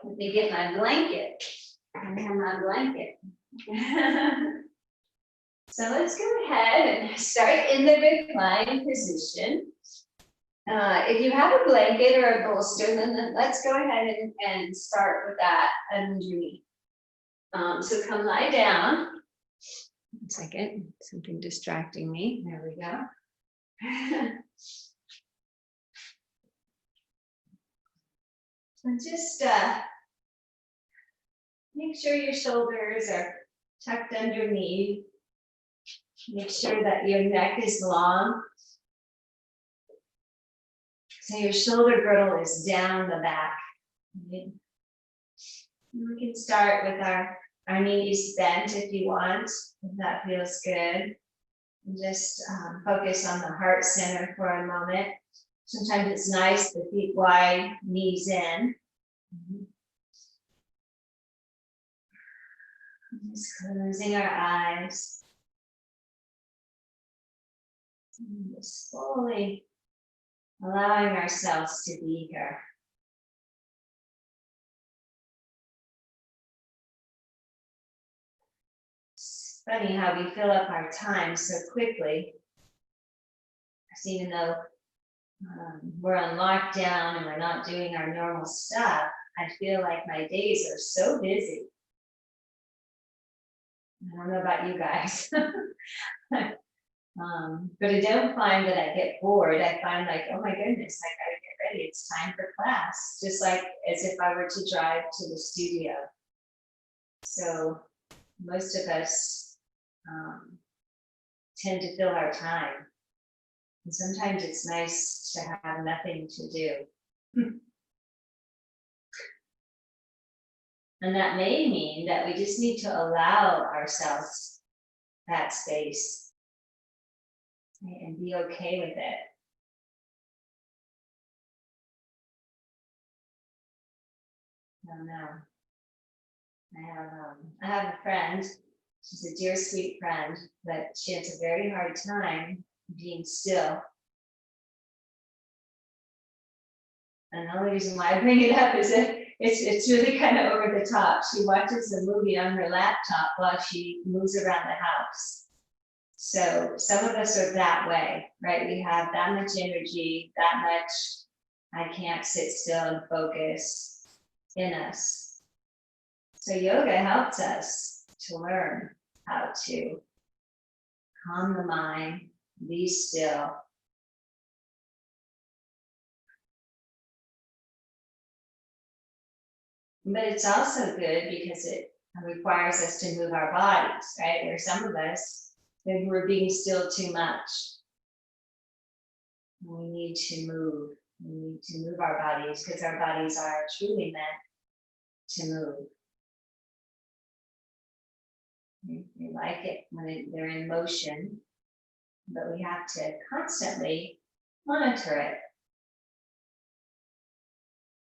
Let me get my blanket. I have my blanket. So let's go ahead and start in the reclined position. If you have a blanket or a bolster, then let's go ahead and start with that underneath. So come lie down. 1 second, something distracting me. There we go. And just make sure your shoulders are tucked underneath. Make sure that your neck is long. So your shoulder girdle is down the back. And we can start with our knees bent if you want, if that feels good. And just focus on the heart center for a moment. Sometimes it's nice, the feet wide, knees in. Just closing our eyes. And just slowly allowing ourselves to be here. It's funny how we fill up our time so quickly. So even though we're on lockdown and we're not doing our normal stuff, I feel like my days are so busy. I don't know about you guys. But I don't find that I get bored. I find like, oh my goodness, I gotta get ready. It's time for class. Just like as if I were to drive to the studio. So most of us tend to fill our time. And sometimes it's nice to have nothing to do. And that may mean that we just need to allow ourselves that space, right, and be okay with it. I don't know. I have a friend. She's a dear, sweet friend, but she has a very hard time being still. And the only reason why I bring it up is that it's really kind of over the top. She watches a movie on her laptop while she moves around the house. So some of us are that way, right? We have that much energy, that much, I can't sit still and focus in us. So yoga helps us to learn how to calm the mind, be still. But it's also good because it requires us to move our bodies, right? Where some of us, maybe we're being still too much. We need to move. We need to move our bodies because our bodies are truly meant to move. We like it when they're in motion, but we have to constantly monitor it.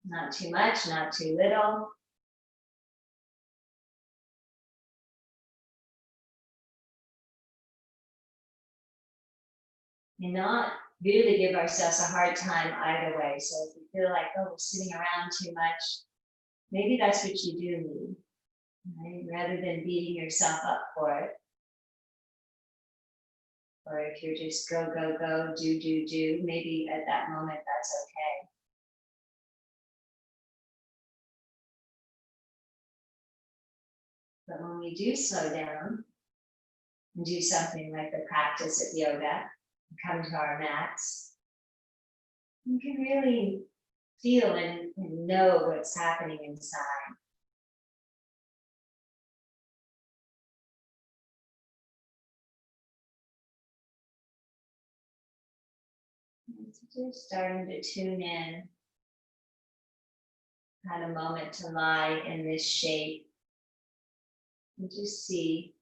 Not too much, not too little. And not really give ourselves a hard time either way. So if you feel like, oh, we're sitting around too much, maybe that's what you do need, right? Rather than beating yourself up for it. Or if you're just go, go, go, do, maybe at that moment that's okay. But when we do slow down and do something like the practice of yoga, come to our mats, you can really feel and know what's happening inside. So just starting to tune in, had a moment to lie in this shape, and just see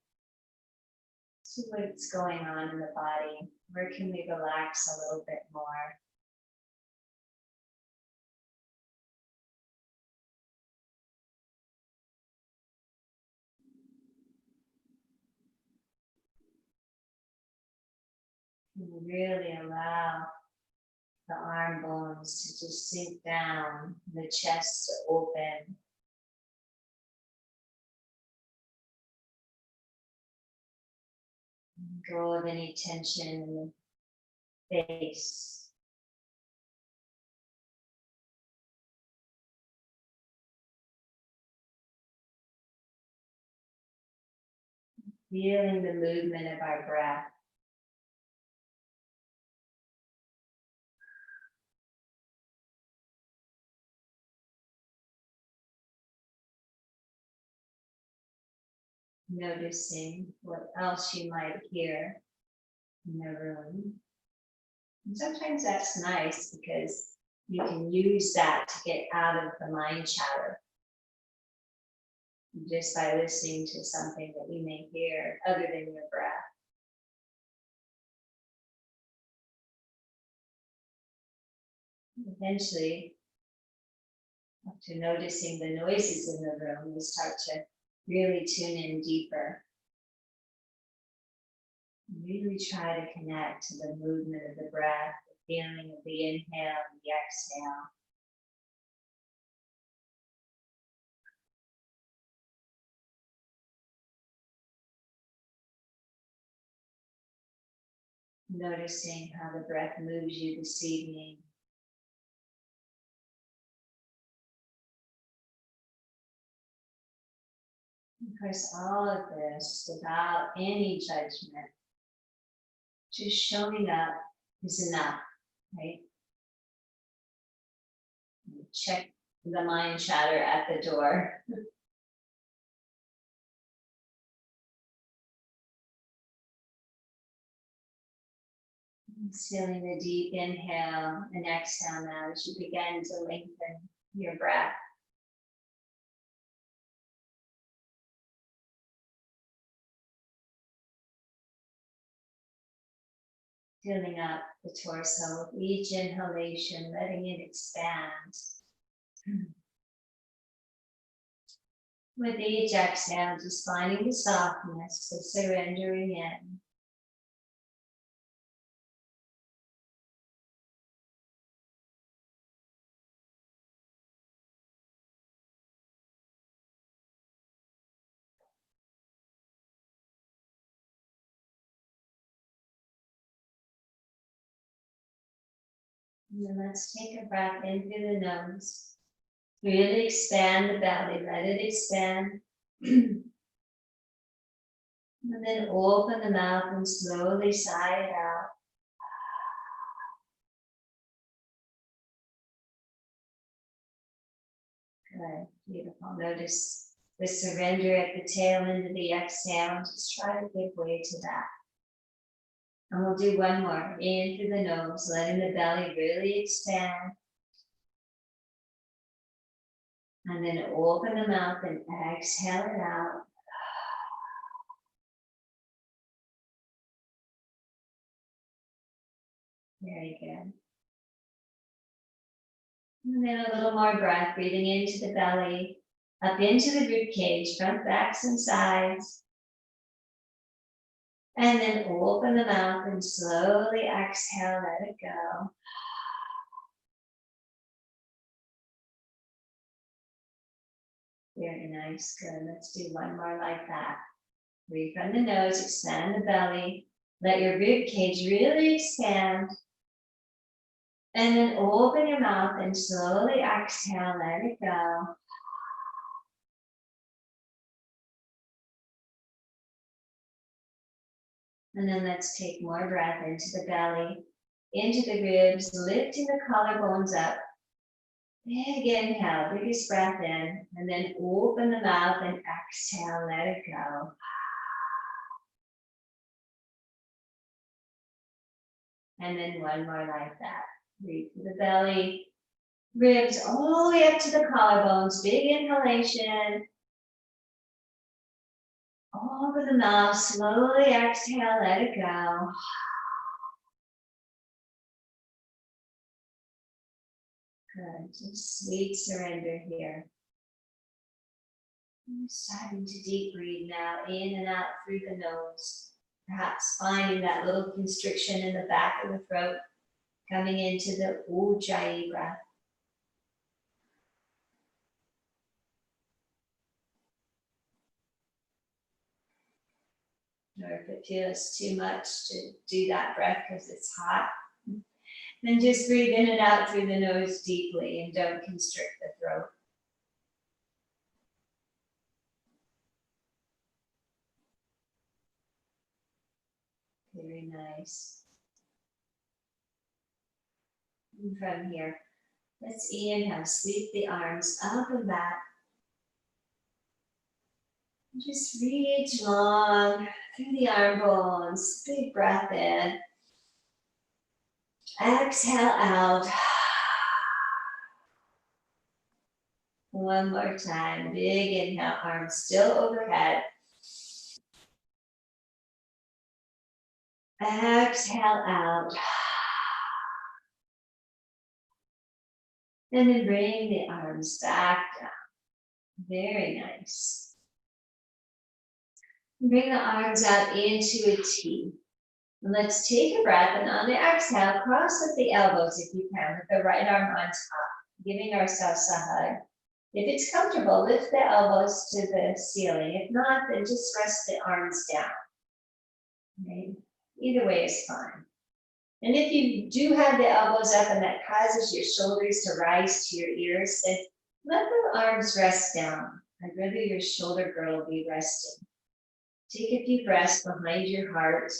what's going on in the body. Where can we relax a little bit more? And really allow the arm bones to just sink down, the chest to open, go of any tension in the face. Feeling the movement of our breath. Noticing what else you might hear in the room. And sometimes that's nice because you can use that to get out of the mind chatter. Just by listening to something that you may hear other than your breath. Eventually, after noticing the noises in the room, you start to really tune in deeper. Really try to connect to the movement of the breath, the feeling of the inhale and the exhale. Noticing how the breath moves you this evening. Of course, all of this without any judgment. Just showing up is enough, right? Check the mind chatter at the door. Feeling the deep inhale and exhale now as you begin to lengthen your breath. Filling up the torso with each inhalation, letting it expand. With each exhale, just finding the softness, the surrendering in. And then let's take a breath in through the nose. Really expand the belly, let it expand. And then open the mouth and slowly sigh it out. Good, beautiful. Notice the surrender at the tail end of the exhale. Just try to give way to that. And we'll do one more. In through the nose, letting the belly really expand. And then open the mouth and exhale it out. Very good. And then a little more breath, breathing into the belly, up into the rib cage, front, backs, and sides. And then open the mouth and slowly exhale, let it go. Very nice, good. Let's do one more like that. Breathe from the nose, expand the belly. Let your rib cage really expand. And then open your mouth and slowly exhale, let it go. And then let's take more breath into the belly, into the ribs, lifting the collarbones up. Big inhale, biggest breath in, and then open the mouth and exhale, let it go. And then one more like that. Breathe through the belly, ribs all the way up to the collarbones, big inhalation. Over the mouth, slowly exhale, let it go. Good, just sweet surrender here. Starting to deep breathe now, in and out through the nose. Perhaps finding that little constriction in the back of the throat, coming into the Ujjayi breath. Or if it feels too much to do that breath because it's hot, then just breathe in and out through the nose deeply and don't constrict the throat. Very nice. And from here, let's inhale, sweep the arms up and back. And just reach long through the arm bones. Big breath in. Exhale out. One more time. Big inhale, arms still overhead. Exhale out. And then bring the arms back down. Very nice. Bring the arms out into a T. And let's take a breath, and on the exhale, cross at the elbows if you can, with the right arm on top, giving ourselves a hug. If it's comfortable, lift the elbows to the ceiling. If not, then just rest the arms down. Okay? Either way is fine. And if you do have the elbows up and that causes your shoulders to rise to your ears, then let the arms rest down. I'd rather your shoulder girdle be resting. Take a few breaths behind your heart.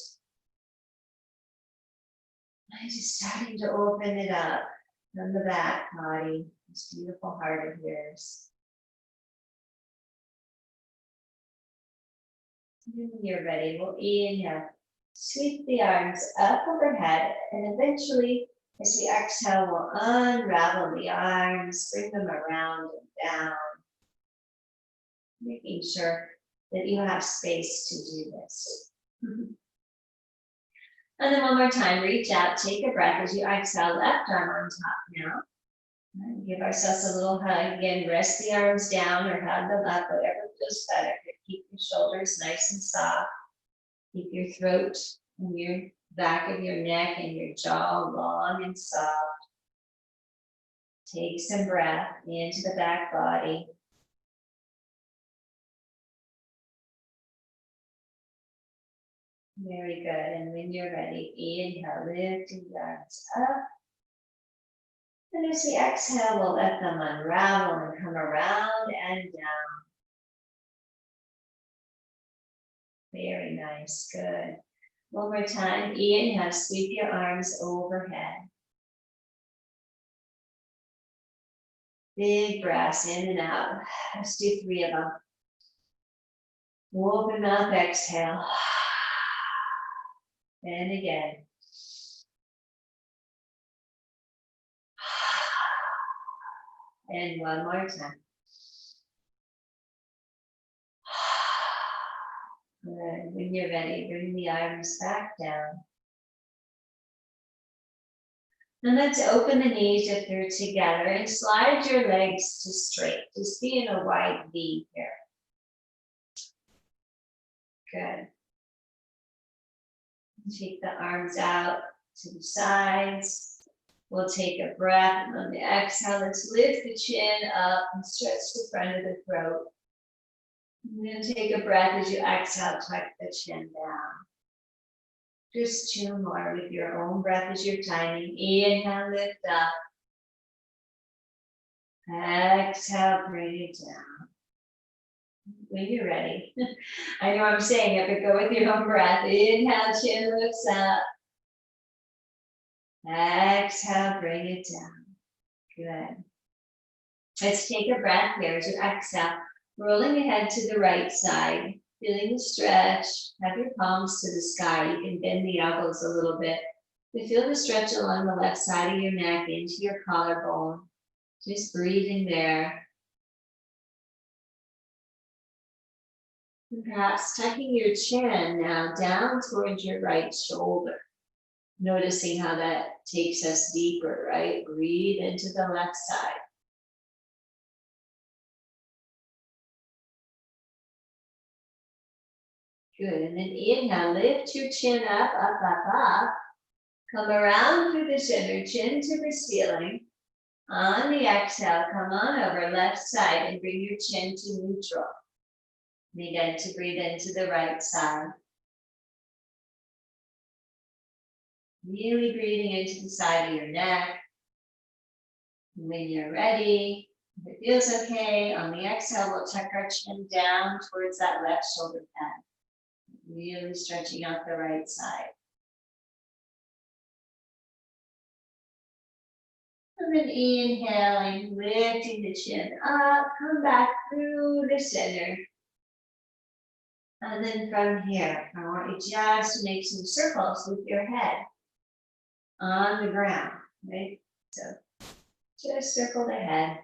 And just starting to open it up from the back body, this beautiful heart of yours. And when you're ready, we'll inhale. Sweep the arms up overhead, and eventually, as we exhale, we'll unravel the arms, bring them around and down, making sure that you have space to do this. And then one more time, reach out, take a breath as you exhale, left arm on top now. And give ourselves a little hug. Again, rest the arms down or hug them up, whatever feels better. Keep your shoulders nice and soft. Keep your throat and your back of your neck and your jaw long and soft. Take some breath into the back body. Very good. And when you're ready, inhale, lift the arms up. And as we exhale, we'll let them unravel and come around and down. Very nice, good. One more time, inhale, sweep your arms overhead. Big breaths in and out. Let's do 3 of them. Open up, exhale. And again. And one more time. Good. When you're ready, bring the arms back down. And let's open the knees if they're together and slide your legs to straight. Just be in a wide V here. Good. Take the arms out to the sides. We'll take a breath, and on the exhale, let's lift the chin up and stretch the front of the throat. And then take a breath as you exhale, tuck the chin down. Just 2 more with your own breath as your timing. Inhale, lift up. Exhale, bring it down. When you're ready. I know I'm saying it, but go with your own breath. Inhale, chin lifts up. Exhale, bring it down. Good. Let's take a breath here as you exhale, rolling ahead to the right side, feeling the stretch. Have your palms to the sky. You can bend the elbows a little bit. You feel the stretch along the left side of your neck into your collarbone. Just breathing there. And perhaps tucking your chin now down towards your right shoulder. Noticing how that takes us deeper, right? Breathe into the left side. Good, and then inhale, lift your chin up, up, up, up. Come around through the center, chin to the ceiling. On the exhale, come on over left side and bring your chin to neutral. Begin to breathe into the right side. Really breathing into the side of your neck. When you're ready, if it feels okay, on the exhale, we'll tuck our chin down towards that left shoulder pad. Really stretching out the right side. And then inhaling, lifting the chin up, come back through the center. And then from here, I want you just to make some circles with your head on the ground, right? So just circle the head.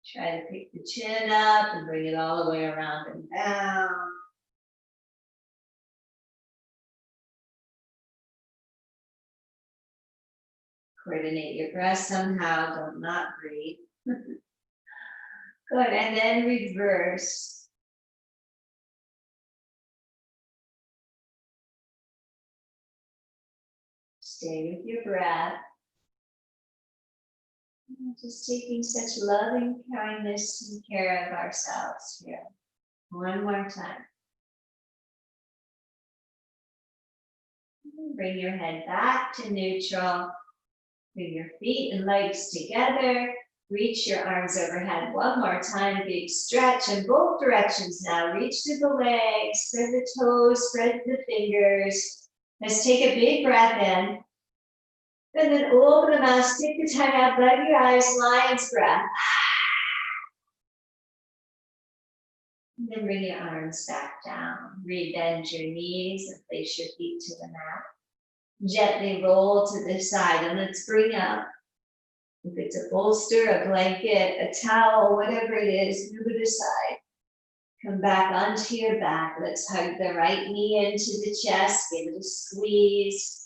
Try to pick the chin up and bring it all the way around and down. Coordinate your breath somehow, don't not breathe. Good, and then reverse. Stay with your breath. Just taking such loving kindness and care of ourselves here. One more time. Bring your head back to neutral. Bring your feet and legs together. Reach your arms overhead one more time. Big stretch in both directions now. Reach through the legs, spread the toes, spread the fingers. Let's take a big breath in. And then open the mouth, stick the tongue out, blur your eyes, lion's breath. And then bring your arms back down. Rebend your knees and place your feet to the mat. Gently roll to the side and let's bring up. If it's a bolster, a blanket, a towel, whatever it is, move it aside. Come back onto your back. Let's hug the right knee into the chest. Give it a squeeze.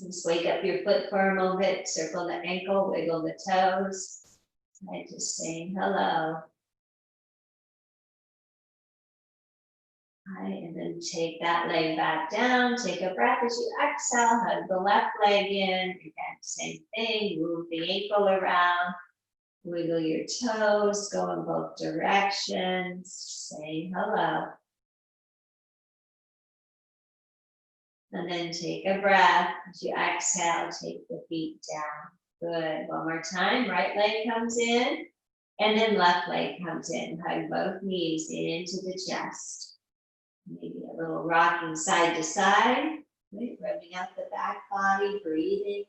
Just wake up your foot for a moment. Circle the ankle, wiggle the toes. And just saying hello. All right, and then take that leg back down. Take a breath as you exhale. Hug the left leg in. Again, same thing. Move the ankle around. Wiggle your toes. Go in both directions. Say hello. And then take a breath. As you exhale, take the feet down. Good. One more time. Right leg comes in. And then left leg comes in. Hug both knees into the chest. Maybe a little rocking side to side. Right? Rubbing out the back body. Breathing.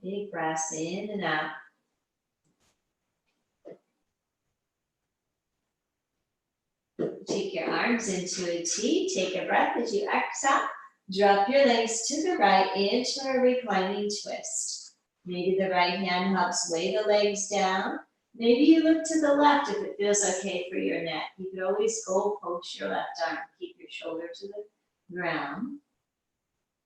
Big breaths in and out. Take your arms into a T. Take a breath as you exhale. Drop your legs to the right into a reclining twist. Maybe the right hand helps weigh the legs down. Maybe you look to the left if it feels okay for your neck. You could always go post your left arm. Keep your shoulder to the ground.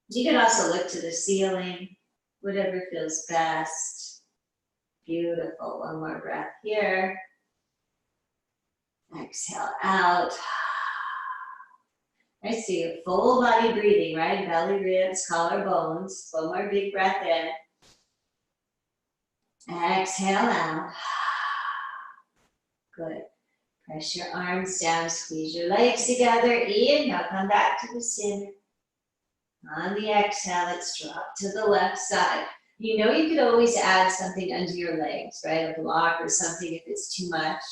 You could also look to the ceiling. Whatever feels best. Beautiful. One more breath here. Exhale out. I see a full body breathing, right? Belly, ribs, collarbones. One more big breath in. Exhale out. Good. Press your arms down, squeeze your legs together. Inhale, come back to the center. On the exhale, let's drop to the left side. You know you could always add something under your legs, right? A block or something if it's too much,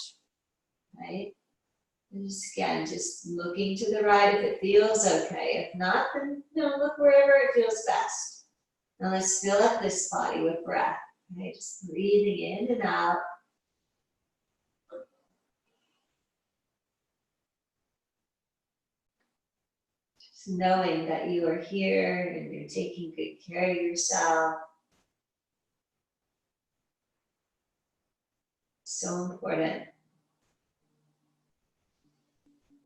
right? And just again, just looking to the right if it feels okay. If not, then look wherever it feels best. Now let's fill up this body with breath. Okay, just breathing in and out. Just knowing that you are here and you're taking good care of yourself. So important.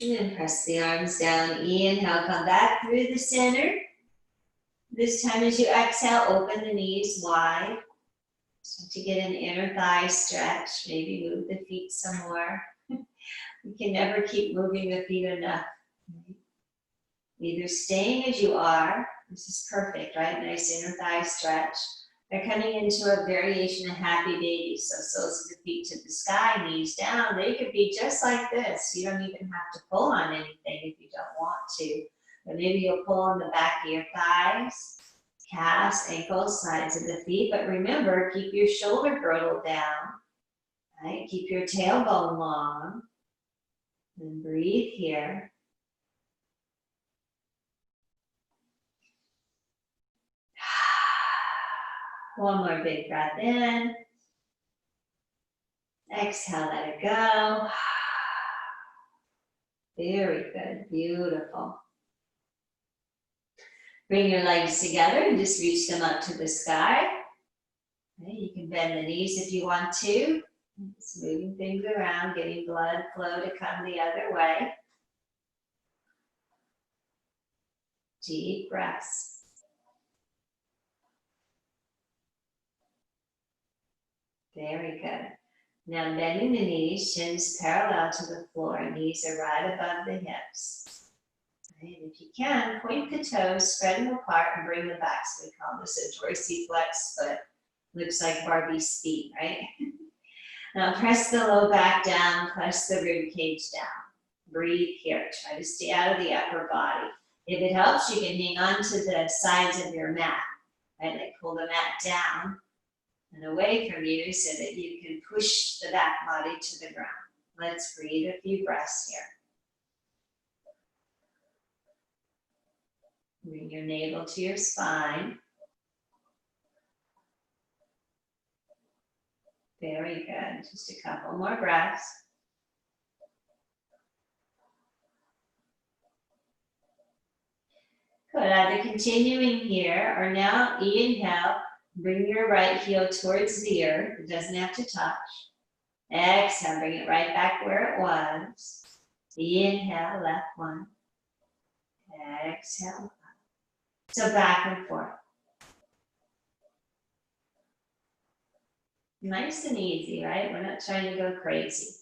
And then press the arms down. Inhale, come back through the center. This time as you exhale, open the knees wide. So to get an inner thigh stretch, maybe move the feet some more. You can never keep moving the feet enough. Right? Either staying as you are, this is perfect, right? Nice inner thigh stretch. They're coming into a variation of happy baby. So soles of the feet to the sky, knees down. They could be just like this. You don't even have to pull on anything if you don't want to. But maybe you'll pull on the back of your thighs, calves, ankles, sides of the feet. But remember, keep your shoulder girdle down. Right? Keep your tailbone long. And breathe here. One more big breath in. Exhale, let it go. Very good, beautiful. Bring your legs together and just reach them up to the sky. Okay, you can bend the knees if you want to. Just moving things around, getting blood flow to come the other way. Deep breaths. Very good. Now bending the knees, shins parallel to the floor, knees are right above the hips. Okay, and if you can, point the toes, spread them apart, and bring them back. So we call this a dorsiflex foot. Looks like Barbie's feet, right? Now press the low back down, press the rib cage down. Breathe here. Try to stay out of the upper body. If it helps, you can hang on to the sides of your mat. Right? Like pull the mat down and away from you so that you can push the back body to the ground. Let's breathe a few breaths here. Bring your navel to your spine. Very good. Just a couple more breaths. Good. Either continuing here or now inhale. Bring your right heel towards the earth. It doesn't have to touch. Exhale, bring it right back where it was. Inhale, left one. Exhale. So back and forth. Nice and easy, right? We're not trying to go crazy.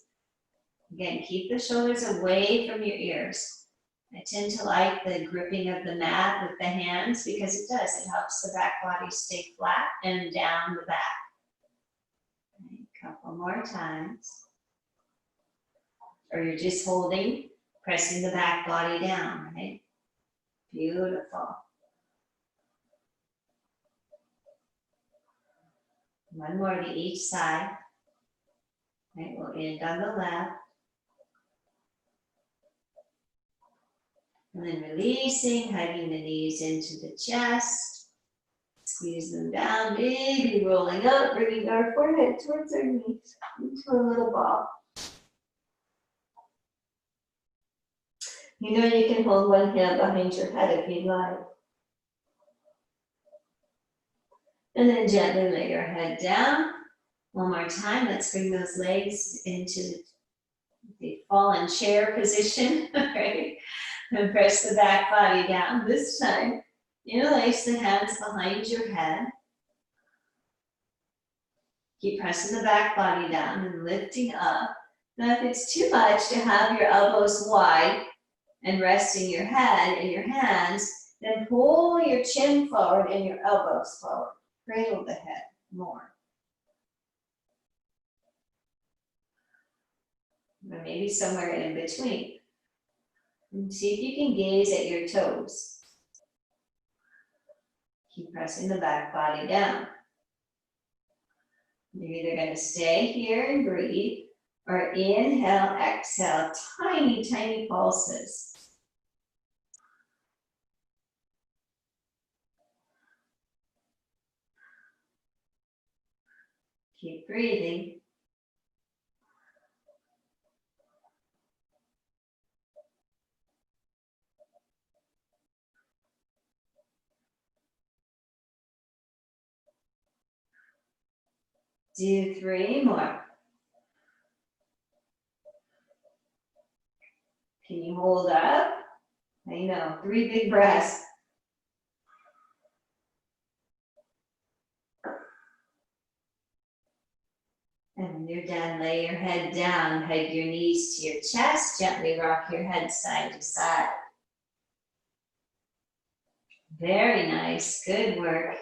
Again, keep the shoulders away from your ears. I tend to like the gripping of the mat with the hands because it does. It helps the back body stay flat and down the back. Okay, a couple more times. Or you're just holding, pressing the back body down, right? Beautiful. One more to each side. Right, we'll end on the left. And then releasing, hugging the knees into the chest. Squeeze them down, maybe rolling up, bringing our forehead towards our knees into a little ball. You know you can hold one hand behind your head if you'd like. And then gently lay your head down. One more time, let's bring those legs into the fallen chair position, right? And press the back body down. This time, interlace the hands behind your head. Keep pressing the back body down and lifting up. Now, if it's too much to have your elbows wide and resting your head in your hands, then pull your chin forward and your elbows forward. Cradle the head more. Or maybe somewhere in between. And see if you can gaze at your toes. Keep pressing the back body down. You're either going to stay here and breathe, or inhale, exhale, tiny, tiny pulses. Keep breathing. Do 3 more. Can you hold up? I know, 3 big breaths. And when you're done, lay your head down, hug your knees to your chest, gently rock your head side to side. Very nice, good work.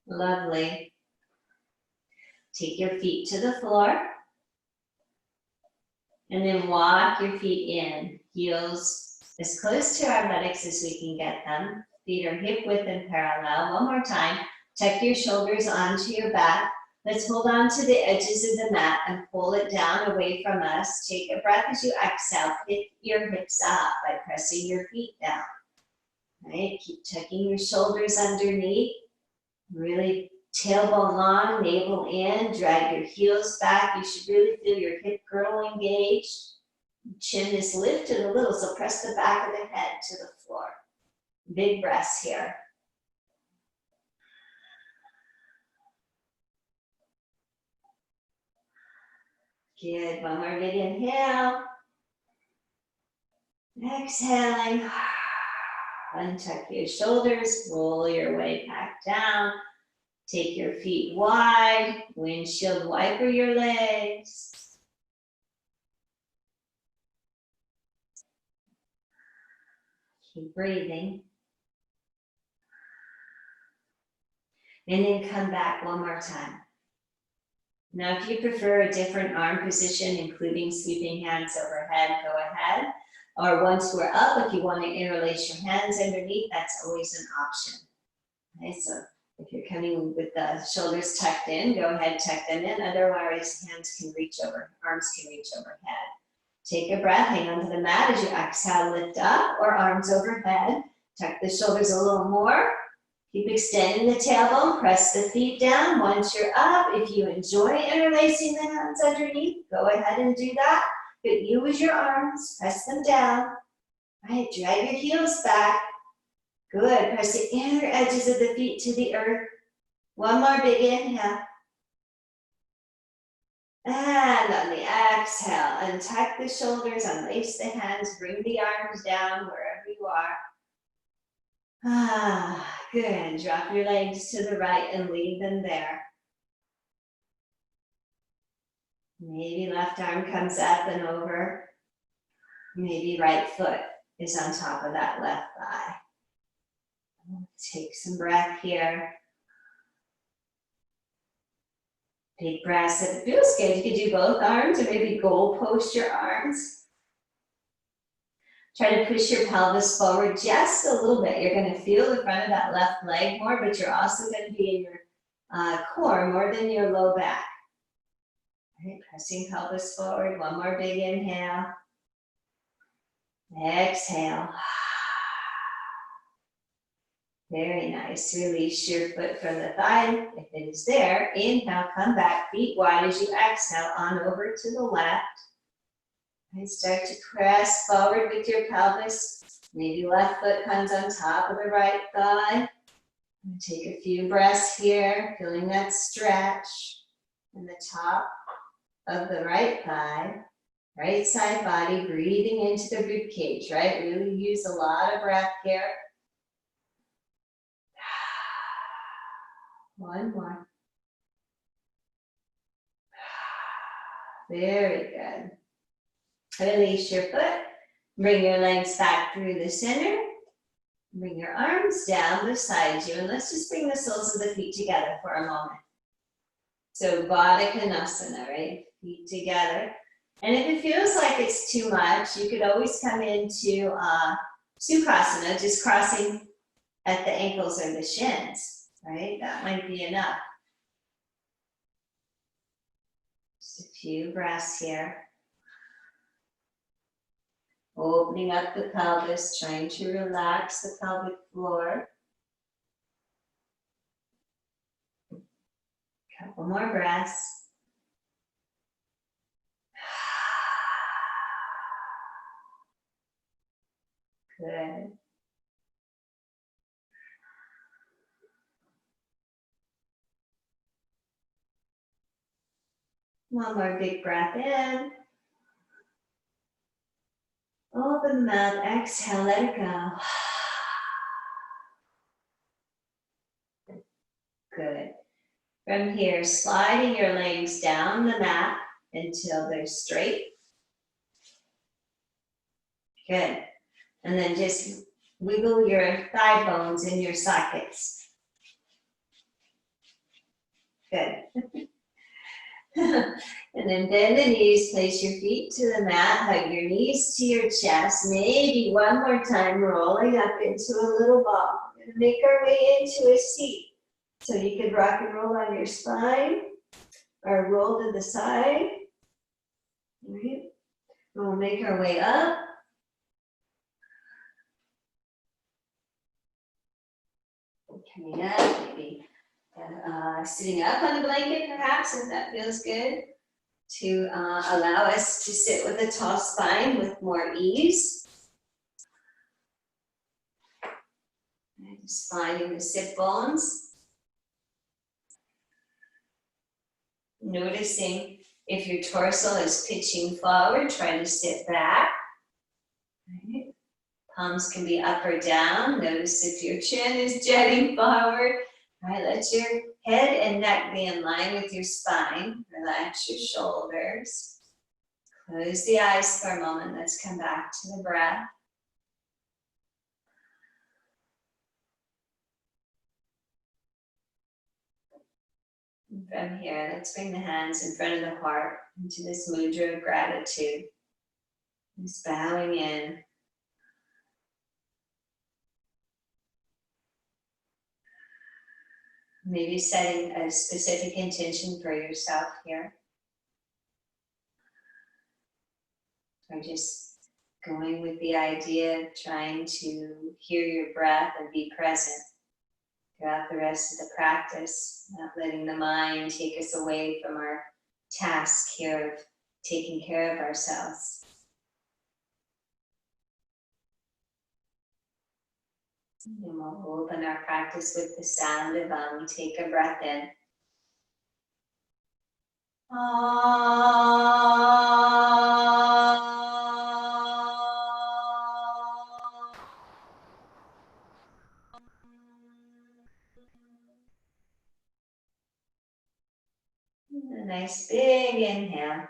Lovely. Take your feet to the floor. And then walk your feet in. Heels as close to our buttocks as we can get them. Feet are hip width and parallel. One more time. Tuck your shoulders onto your back. Let's hold on to the edges of the mat and pull it down away from us. Take a breath as you exhale. Pick your hips up by pressing your feet down. Right? Keep tucking your shoulders underneath. Really tailbone long, navel in, drag your heels back. You should really feel your hip girdle engaged. Chin is lifted a little, so press the back of the head to the floor. Big breaths here. Good, one more big inhale. Exhaling. Untuck your shoulders, roll your way back down. Take your feet wide, windshield wiper your legs. Keep breathing. And then come back one more time. Now, if you prefer a different arm position, including sweeping hands overhead, go ahead. Or once we're up, if you want to interlace your hands underneath, that's always an option. Okay, so if you're coming with the shoulders tucked in, go ahead, tuck them in. Otherwise, hands can reach over, arms can reach overhead. Take a breath, hang onto the mat as you exhale, lift up, or arms overhead. Tuck the shoulders a little more. Keep extending the tailbone, press the feet down. Once you're up, if you enjoy interlacing the hands underneath, go ahead and do that. But use your arms, press them down. All right, drag your heels back. Good, press the inner edges of the feet to the earth. One more big inhale. And on the exhale, untuck the shoulders, unlace the hands, bring the arms down wherever you are. Good. Drop your legs to the right and leave them there. Maybe left arm comes up and over. Maybe right foot is on top of that left thigh. Take some breath here. Big breaths. If it feels good, you can do both arms or maybe goal post your arms. Try to push your pelvis forward just a little bit. You're going to feel the front of that left leg more, but you're also going to be in your core more than your low back. All right, pressing pelvis forward. One more big inhale. Exhale. Very nice. Release your foot from the thigh if it is there. Inhale, come back, feet wide as you exhale on over to the left. And start to press forward with your pelvis. Maybe left foot comes on top of the right thigh. And take a few breaths here, feeling that stretch in the top of the right thigh. Right side body, breathing into the rib cage, right? Really use a lot of breath here. One more. Very good. Release your foot. Bring your legs back through the center. Bring your arms down beside you. And let's just bring the soles of the feet together for a moment. So Baddha Konasana, right? Feet together. And if it feels like it's too much, you could always come into Sukhasana, just crossing at the ankles or the shins, right? That might be enough. Just a few breaths here. Opening up the pelvis, trying to relax the pelvic floor. Couple more breaths. Good. One more big breath in. Open the mouth, exhale, let it go. Good. From here, sliding your legs down the mat until they're straight. Good. And then just wiggle your thigh bones in your sockets. Good. And then bend the knees, place your feet to the mat, hug your knees to your chest. Maybe one more time, rolling up into a little ball. We're going to make our way into a seat. So you could rock and roll on your spine or roll to the side. All right. We'll make our way up. Coming up, maybe sitting up on the blanket perhaps, if that feels good, to allow us to sit with a tall spine with more ease. And just finding the sit bones. Noticing if your torso is pitching forward, try to sit back. Right. Palms can be up or down. Notice if your chin is jutting forward. All right, let your head and neck be in line with your spine. Relax your shoulders. Close the eyes for a moment. Let's come back to the breath. And from here, let's bring the hands in front of the heart into this mudra of gratitude. Just bowing in. Maybe setting a specific intention for yourself here. Or just going with the idea of trying to hear your breath and be present throughout the rest of the practice, not letting the mind take us away from our task here of taking care of ourselves. And we'll open our practice with the sound of take a breath in. A nice big inhale.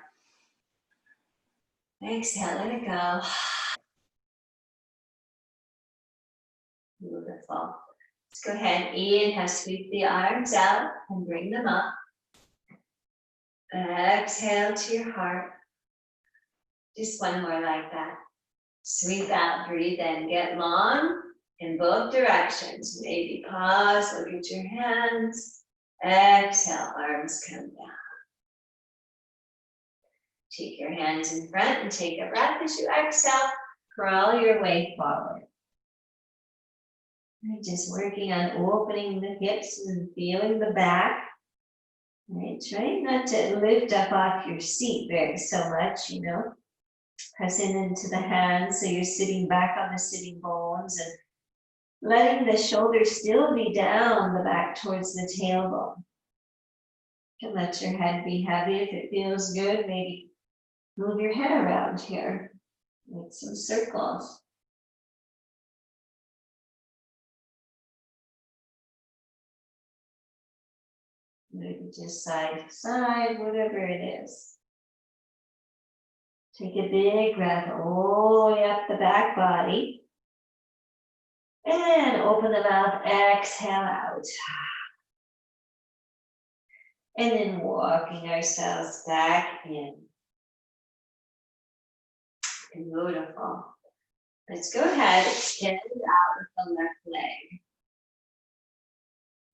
Exhale, let it go. Beautiful. Let's go ahead, inhale, sweep the arms out and bring them up. Exhale to your heart. Just one more like that. Sweep out, breathe in, get long in both directions. Maybe pause, look at your hands. Exhale, arms come down. Take your hands in front and take a breath as you exhale. Crawl your way forward. Right, just working on opening the hips and feeling the back. Right, try not to lift up off your seat very so much, pressing into the hands so you're sitting back on the sitting bones and letting the shoulders still be down the back towards the tailbone. You can let your head be heavy if it feels good. Maybe move your head around here. Make some circles. Maybe just side to side, whatever it is. Take a big breath all the way up the back body. And open the mouth, exhale out. And then walking ourselves back in. Beautiful. Let's go ahead, extend out with the left leg.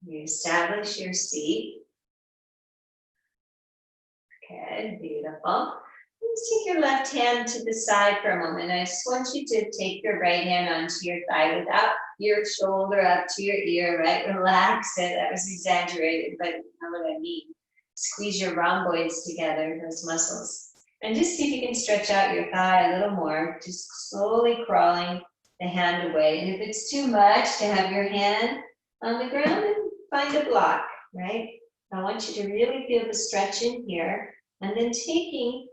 You establish your seat. Good, beautiful. Let's take your left hand to the side for a moment. I just want you to take your right hand onto your thigh without your shoulder up to your ear, right? Relax it. That was exaggerated, but you know what I mean. Squeeze your rhomboids together, those muscles. And just see if you can stretch out your thigh a little more, just slowly crawling the hand away. And if it's too much to have your hand on the ground, then find a block, right? I want you to really feel the stretch in here, and then taking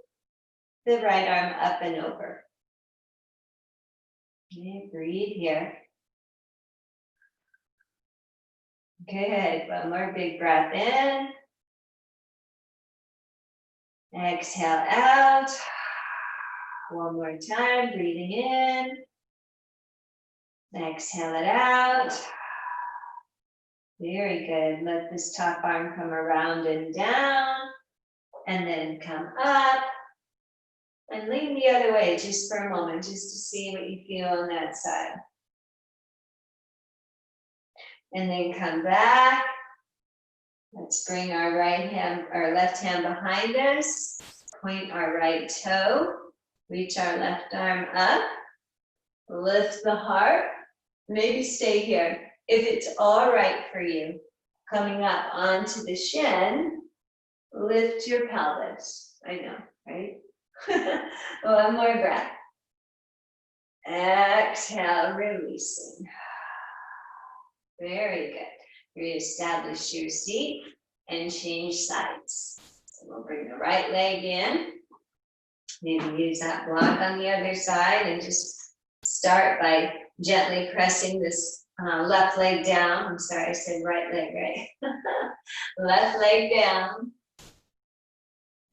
the right arm up and over. Okay, breathe here. Good, one more big breath in. Exhale out. One more time, breathing in. Exhale it out. Very good. Let this top arm come around and down, and then come up. And lean the other way just for a moment, just to see what you feel on that side. And then come back. Let's bring our right hand, our left hand behind us. Point our right toe. Reach our left arm up. Lift the heart. Maybe stay here. If it's all right for you, coming up onto the shin, lift your pelvis. I know, right? One more breath. Exhale, releasing. Very good. Reestablish your seat and change sides. So we'll bring the right leg in. Maybe use that block on the other side and just start by gently pressing this left leg down. I'm sorry, I said right leg, right? Left leg down.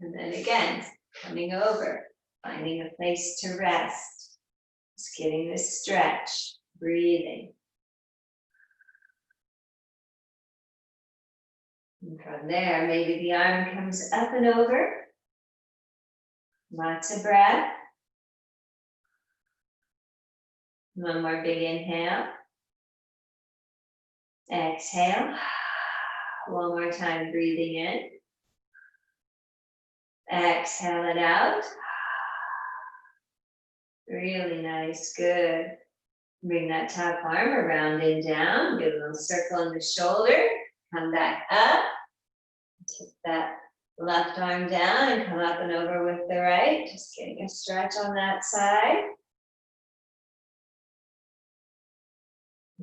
And then again, coming over, finding a place to rest. Just getting this stretch, breathing. And from there, maybe the arm comes up and over. Lots of breath. One more big inhale. Exhale. One more time, breathing in. Exhale it out. Really nice, good. Bring that top arm around and down. Give a little circle in the shoulder. Come back up. Take that left arm down and come up and over with the right. Just getting a stretch on that side.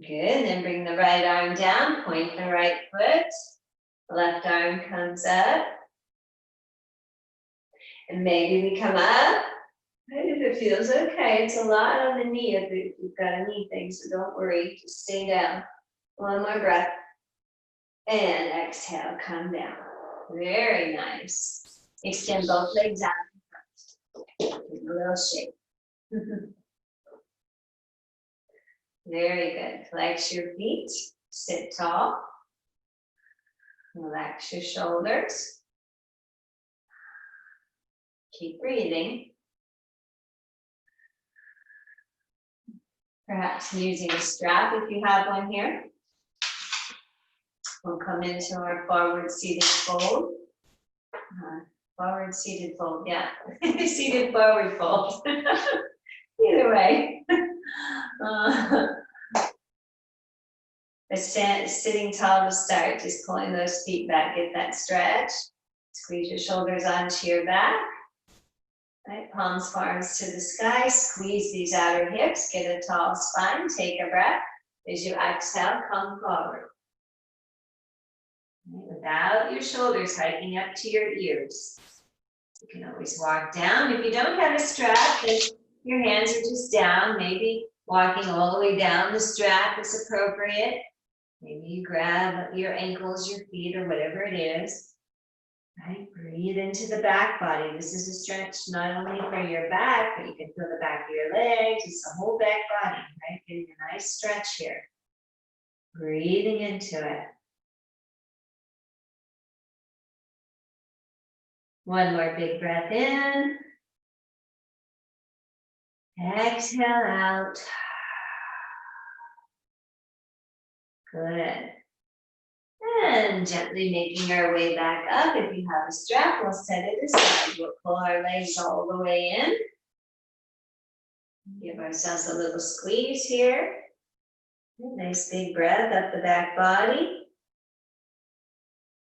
Good, then bring the right arm down, point the right foot. Left arm comes up. And maybe we come up. If it feels okay, it's a lot on the knee if you've got a knee thing, so don't worry, just stay down. One more breath. And exhale, come down. Very nice. Extend both legs out. Give a little shake. Very good. Flex your feet. Sit tall. Relax your shoulders. Keep breathing. Perhaps using a strap if you have one here. We'll come into our forward seated fold. Forward seated fold, yeah. Seated forward fold. Either way. Sitting tall to start, just pulling those feet back, get that stretch. Squeeze your shoulders onto your back. Right, palms, palms to the sky. Squeeze these outer hips, get a tall spine. Take a breath. As you exhale, come forward. Without your shoulders hiking up to your ears. You can always walk down. If you don't have a strap, then your hands are just down. Maybe walking all the way down the strap is appropriate. Maybe you grab your ankles, your feet, or whatever it is. Right? Breathe into the back body. This is a stretch not only for your back, but you can feel the back of your legs. It's the whole back body, right? Getting a nice stretch here. Breathing into it. One more big breath in. Exhale out. Good. And gently making our way back up. If you have a strap, we'll set it aside. We'll pull our legs all the way in. Give ourselves a little squeeze here. Nice big breath up the back body.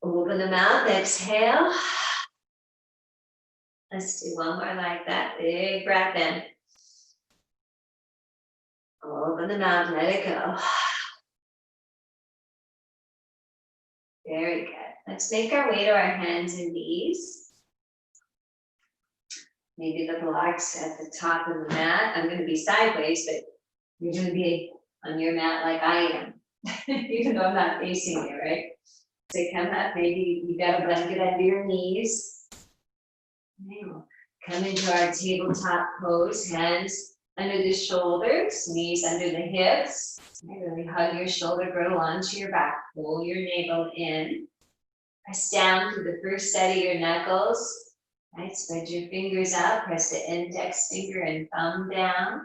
Open the mouth, exhale. Let's do one more like that. Big breath in. Open the mouth, let it go. Very good. Let's make our way to our hands and knees. Maybe the blocks at the top of the mat. I'm going to be sideways, but you're going to be on your mat like I am, even though I'm not facing you, right? So come up, maybe you got a blanket under your knees. Come into our tabletop pose, hands under the shoulders, knees under the hips. Really hug your shoulder girdle onto your back. Pull your navel in. Press down to the first set of your knuckles. Right, spread your fingers out. Press the index finger and thumb down.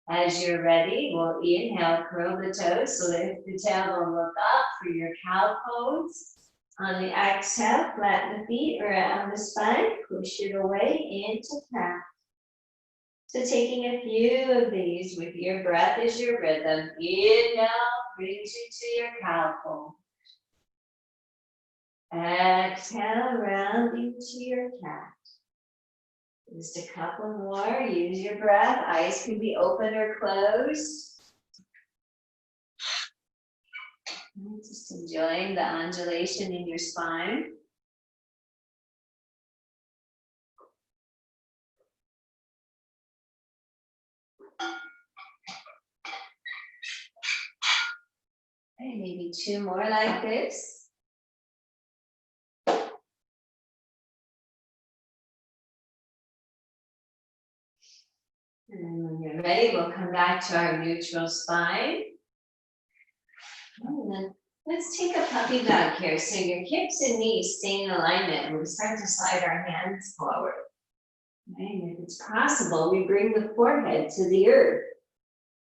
As you're ready, we'll inhale, curl the toes. So lift the tailbone, look up for your cow pose. On the exhale, flatten the feet around the spine. Push it away into cat. So taking a few of these with your breath as your rhythm. Inhale brings you to your cow pose. Exhale, rounding to your cat. Just a couple more. Use your breath. Eyes can be open or closed. Just enjoying the undulation in your spine. Okay, maybe two more like this. And then when you're ready, we'll come back to our neutral spine. And then let's take a puppy dog here. So your hips and knees stay in alignment, and we start to slide our hands forward. Right? And if it's possible, we bring the forehead to the earth.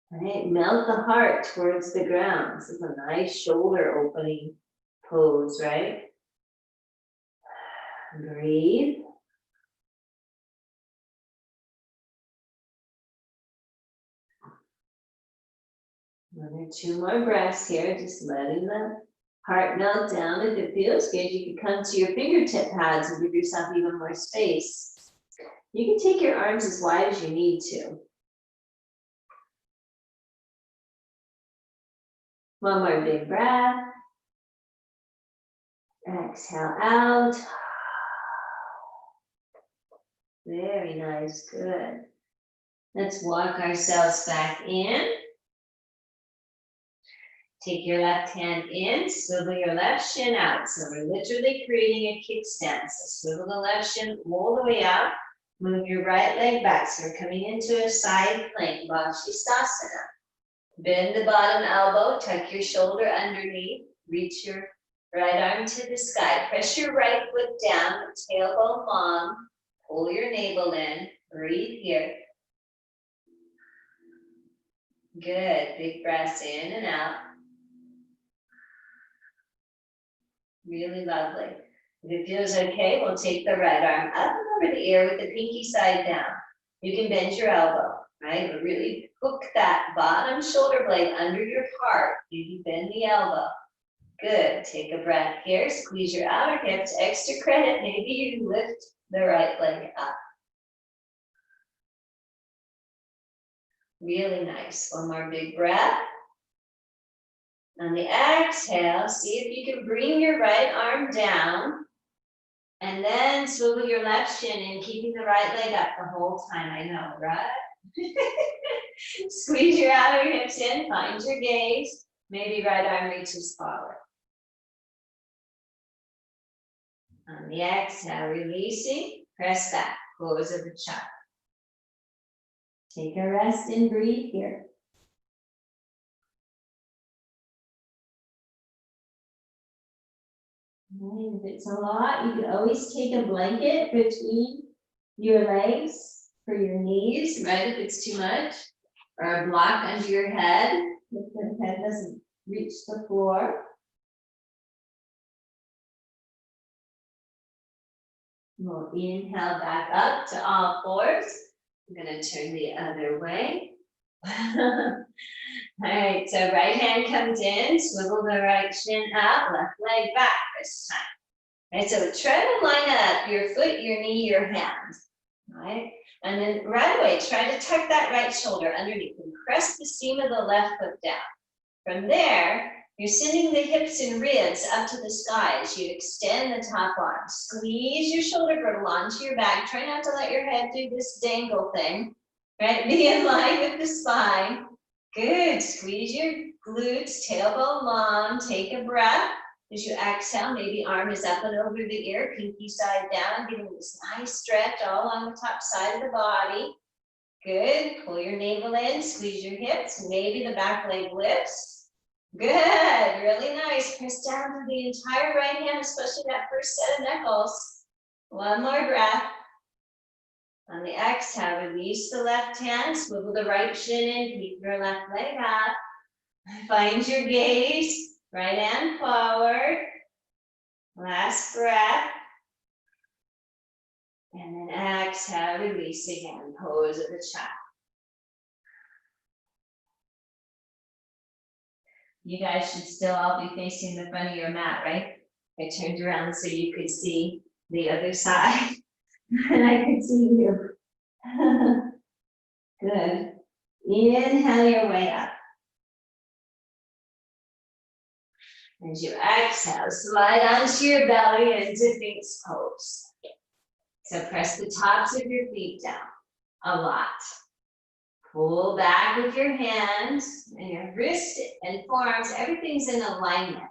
Right? Melt the heart towards the ground. This is a nice shoulder opening pose, right? Breathe. One or two more breaths here, just letting the heart melt down. If it feels good, you can come to your fingertip pads and give yourself even more space. You can take your arms as wide as you need to. One more big breath. Exhale out. Very nice, good. Let's walk ourselves back in. Take your left hand in, swivel your left shin out. So we're literally creating a kickstand. So swivel the left shin all the way out. Move your right leg back. So we're coming into a side plank, Vashisthasana. Bend the bottom elbow, tuck your shoulder underneath. Reach your right arm to the sky. Press your right foot down, tailbone long. Pull your navel in. Breathe here. Good. Big breaths in and out. Really lovely. If it feels okay, we'll take the right arm up and over the ear with the pinky side down. You can bend your elbow, right? But really hook that bottom shoulder blade under your heart. Maybe bend the elbow. Good. Take a breath here. Squeeze your outer hips. Extra credit. Maybe you lift the right leg up. Really nice. One more big breath. On the exhale, see if you can bring your right arm down and then swivel your left shin in, keeping the right leg up the whole time. I know, right? Squeeze your outer hips in, find your gaze. Maybe right arm reaches forward. On the exhale, releasing, press back, close of the chakra. Take a rest and breathe here. And if it's a lot, you can always take a blanket between your legs for your knees, right? If it's too much, or a block under your head if the head doesn't reach the floor. We'll inhale back up to all fours. I'm going to turn the other way. All right, so right hand comes in, swivel the right shin up, left leg back this time. All right, so try to line up your foot, your knee, your hand. All right, and then right away, try to tuck that right shoulder underneath and press the seam of the left foot down. From there, you're sending the hips and ribs up to the sky as you extend the top arm. Squeeze your shoulder girdle onto your back. Try not to let your head do this dangle thing. Right, be in line with the spine. Good, squeeze your glutes, tailbone long. Take a breath. As you exhale, maybe arm is up and over the ear, pinky side down, getting this nice stretch all on the top side of the body. Good. Pull your navel in, squeeze your hips. Maybe the back leg lifts. Good. Really nice. Press down to the entire right hand, especially that first set of knuckles. One more breath. On the exhale, release the left hand, swivel the right shin in, keep your left leg up. Find your gaze, right hand forward. Last breath. And then exhale, release again, pose of the child. You guys should still all be facing the front of your mat, right? I turned around so you could see the other side, and I could see you. Good. Inhale your way up. As you exhale, slide onto your belly into Sphinx pose. So press the tops of your feet down a lot. Pull back with your hands and your wrist and forearms. Everything's in alignment,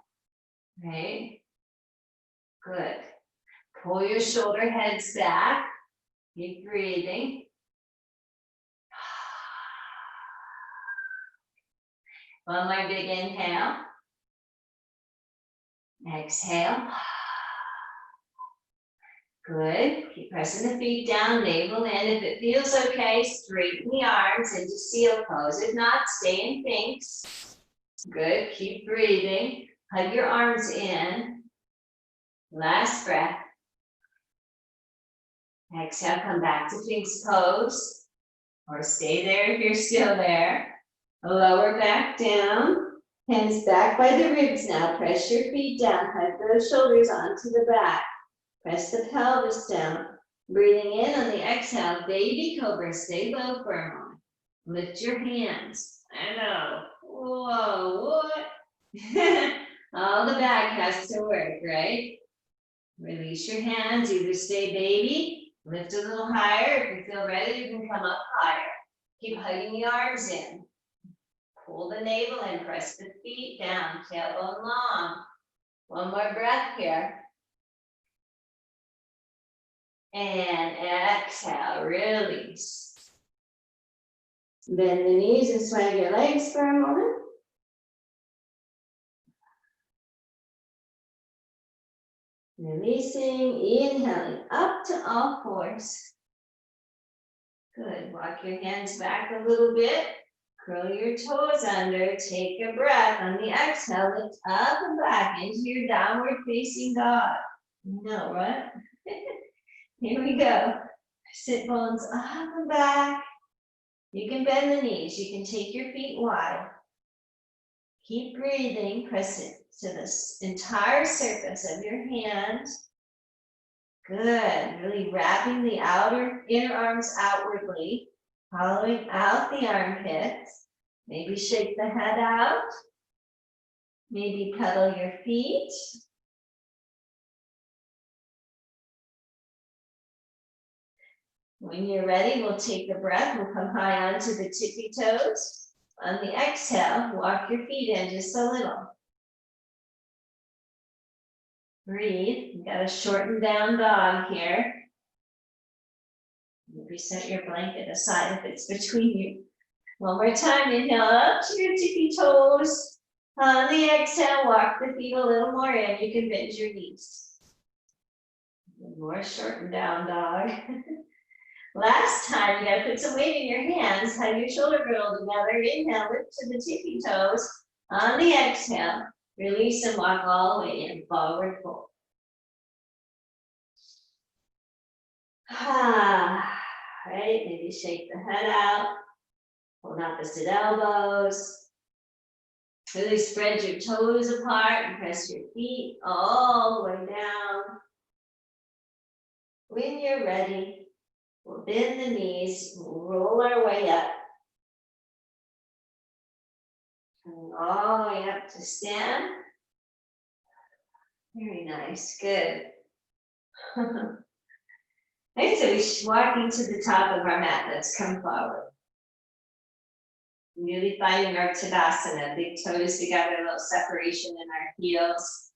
right? Good. Pull your shoulder heads back. Keep breathing. One more big inhale. Exhale. Good. Keep pressing the feet down, navel in. If it feels okay, straighten the arms into seal pose. If not, stay in Sphinx. Good. Keep breathing. Hug your arms in. Last breath. Exhale, come back to Sphinx pose. Or stay there if you're still there. Lower back down. Hands back by the ribs now. Press your feet down. Hug those shoulders onto the back. Press the pelvis down. Breathing in on the exhale, baby cobra. Stay low for a moment. Lift your hands. I know. Whoa, what? All the back has to work, right? Release your hands. Either stay baby, lift a little higher. If you feel ready, you can come up higher. Keep hugging the arms in. Pull the navel in. Press the feet down. Tailbone long. One more breath here. And exhale, release. Bend the knees and swag your legs for a moment. Releasing, inhaling up to all fours. Good. Walk your hands back a little bit. Curl your toes under. Take a breath. On the exhale, lift up and back into your downward facing dog. No, right? Here we go. Sit bones up and back. You can bend the knees. You can take your feet wide. Keep breathing. Press it to the entire surface of your hand. Good. Really wrapping the inner arms outwardly. Hollowing out the armpits. Maybe shake the head out. Maybe pedal your feet. When you're ready, we'll take a breath. We'll come high onto the tippy toes. On the exhale, walk your feet in just a little. Breathe. You've got a shortened down dog here. Maybe set your blanket aside if it's between you. One more time. Inhale up to your tippy toes. On the exhale, walk the feet a little more in. You can bend your knees. More shortened down dog. Last time, you gotta put some weight in your hands, hug your shoulder girdle together. Inhale, lift to the tippy toes. On the exhale, release and walk all the way in, forward fold. Right, maybe shake the head out. Hold opposite elbows. Really spread your toes apart and press your feet all the way down. When you're ready, we'll bend the knees, we'll roll our way up. And all the way up to stand. Very nice, good. Okay, so we're walking to the top of our mat. Let's come forward. Really finding our Tadasana, big toes together, a little separation in our heels.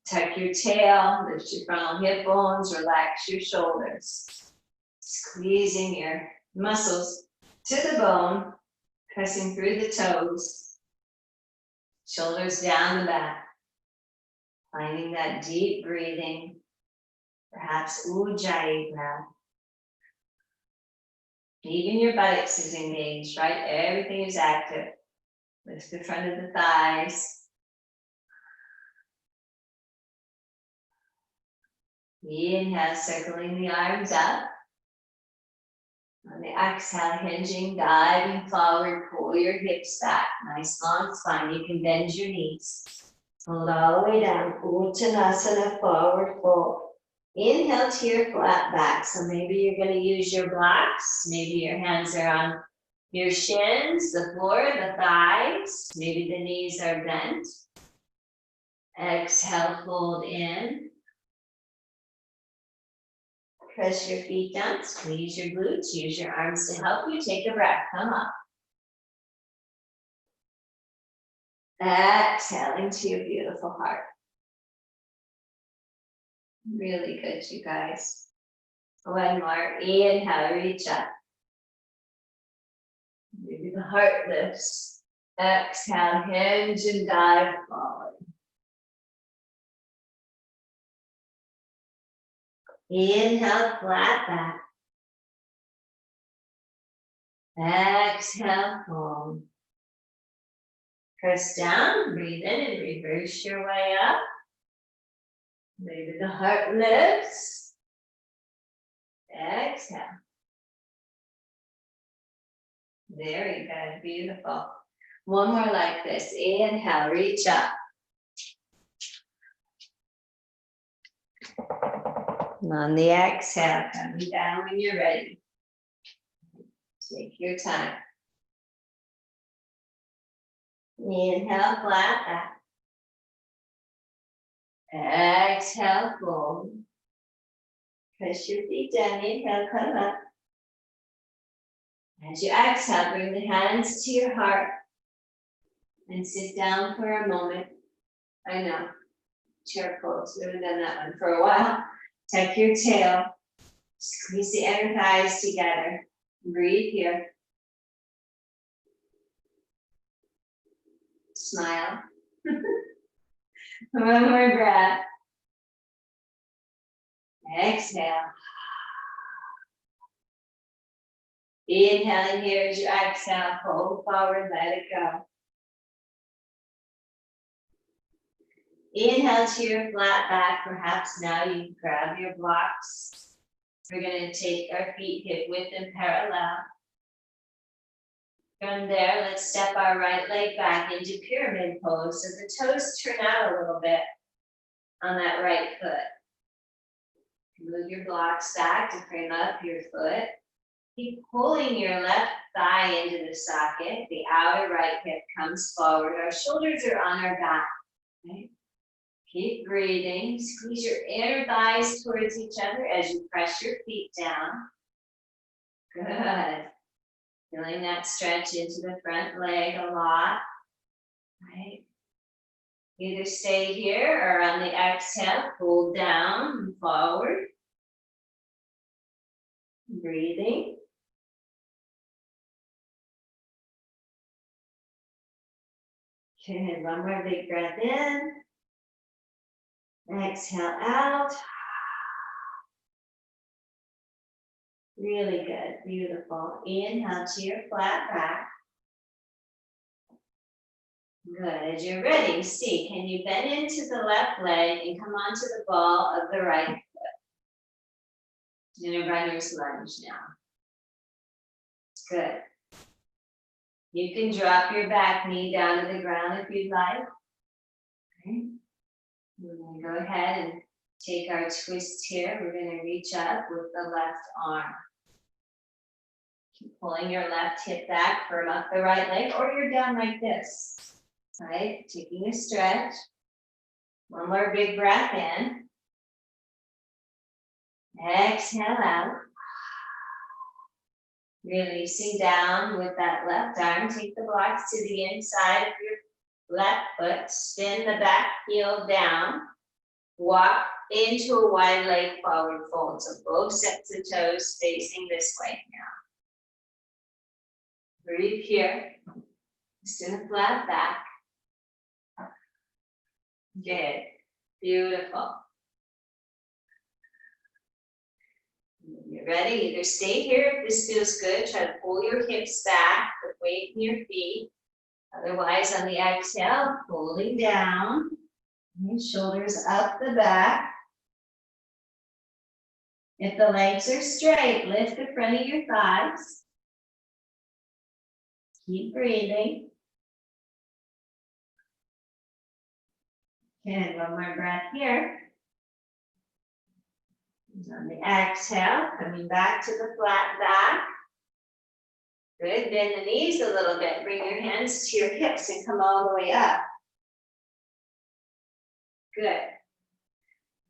Tuck your tail, lift your frontal hip bones, relax your shoulders. Squeezing your muscles to the bone, pressing through the toes, shoulders down the back, finding that deep breathing, perhaps Ujjayi breath. Even your buttocks is engaged, right? Everything is active. Lift the front of the thighs. Inhale, circling the arms up. On the exhale, hinging, diving forward, pull your hips back. Nice long spine. You can bend your knees. Hold all the way down. Uttanasana, forward fold. Inhale to your flat back. So maybe you're going to use your blocks. Maybe your hands are on your shins, the floor, the thighs. Maybe the knees are bent. Exhale, fold in. Press your feet down, squeeze your glutes, use your arms to help you. Take a breath, come up. Exhaling to your beautiful heart. Really good, you guys. One more, inhale, reach up. Maybe the heart lifts. Exhale, hinge and dive forward. Inhale, flat back. Exhale, fold. Press down, breathe in and reverse your way up. Maybe the heart lifts. Exhale. Very good, beautiful. One more like this. Inhale, reach up. And on the exhale, coming down when you're ready. Take your time. Inhale, flat back. Exhale, fold. Press your feet down. Inhale, come up. As you exhale, bring the hands to your heart and sit down for a moment. I know, chair pose. We haven't done that one for a while. Tuck your tail. Squeeze the inner thighs together. Breathe here. Smile. One more breath. Exhale. Inhaling here as you exhale, fold forward, let it go. Inhale to your flat back. Perhaps now you can grab your blocks. We're going to take our feet hip width and parallel. From there, let's step our right leg back into pyramid pose. So the toes turn out a little bit on that right foot. Move your blocks back to frame up your foot. Keep pulling your left thigh into the socket. The outer right hip comes forward. Our shoulders are on our back. Okay? Keep breathing. Squeeze your inner thighs towards each other as you press your feet down. Good. Feeling that stretch into the front leg a lot. Right? Either stay here or on the exhale, pull down and forward. Breathing. Okay, one more big breath in. Exhale out. Really good, beautiful. Inhale to your flat back. Good, as you're ready, see, can you bend into the left leg and come onto the ball of the right foot? In a runner's lunge now. Good. You can drop your back knee down to the ground if you'd like. Okay. We're going to go ahead and take our twist here. We're going to reach up with the left arm. Keep pulling your left hip back, firm up the right leg, or you're down like this. Right? Taking a stretch. One more big breath in. Exhale out. Releasing down with that left arm. Take the blocks to the inside of your left foot. Spin the back heel down. Walk into a wide leg forward fold. So both sets of toes facing this way now. Breathe here. Just in a flat back. Good. Beautiful. When you're ready, either stay here if this feels good. Try to pull your hips back with weight in your feet. Otherwise, on the exhale, folding down. And shoulders up the back. If the legs are straight, lift the front of your thighs. Keep breathing. Good, one more breath here. And on the exhale, coming back to the flat back. Good, bend the knees a little bit. Bring your hands to your hips and come all the way up. Good.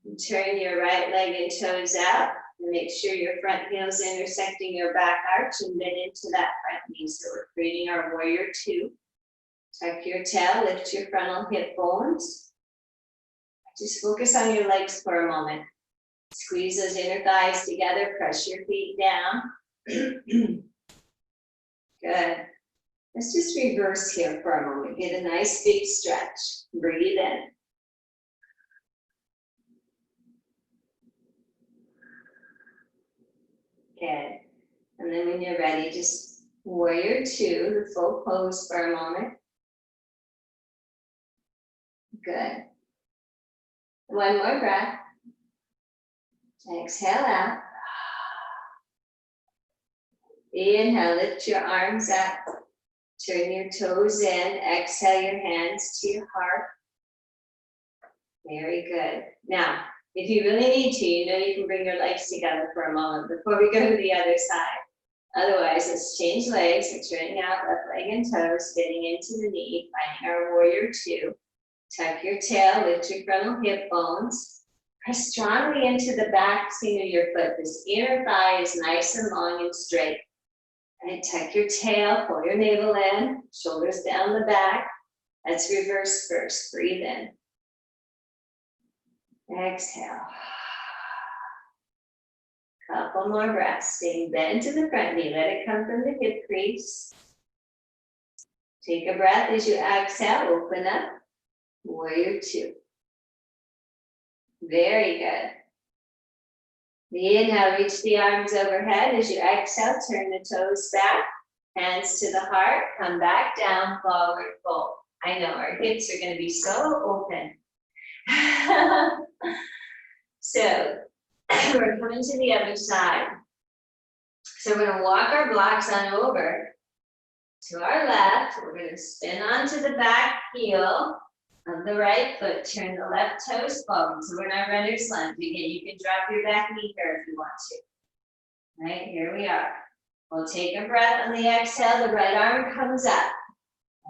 And turn your right leg and toes out. And make sure your front heel is intersecting your back arch and bend into that front knee. So we're creating our warrior two. Tuck your tail, lift your frontal hip bones. Just focus on your legs for a moment. Squeeze those inner thighs together, press your feet down. Good. Let's just reverse here for a moment. Get a nice big stretch. Breathe in. Good. And then when you're ready, just warrior two, the full pose for a moment. Good. One more breath. Exhale out. Inhale, lift your arms up. Turn your toes in. Exhale your hands to your heart. Very good. Now, if you really need to, you know you can bring your legs together for a moment before we go to the other side. Otherwise, let's change legs. We're turning out left leg and toes, fitting into the knee, finding our warrior two. Tuck your tail, lift your frontal hip bones. Press strongly into the back seam of your foot. This inner thigh is nice and long and straight. Right, tuck your tail, pull your navel in, shoulders down the back. Let's reverse first. Breathe in. Exhale. Couple more breaths. Staying bent to the front knee. Let it come from the hip crease. Take a breath as you exhale. Open up. Warrior two. Very good. Inhale, reach the arms overhead. As you exhale, turn the toes back. Hands to the heart. Come back down, forward fold. I know our hips are going to be so open. So we're coming to the other side. So we're going to walk our blocks on over to our left. We're going to spin onto the back heel of the right foot. Turn the left toes forward. So we're in our runner's lunge. Again, you can drop your back knee here if you want to. Right, here we are. We'll take a breath on the exhale. The right arm comes up.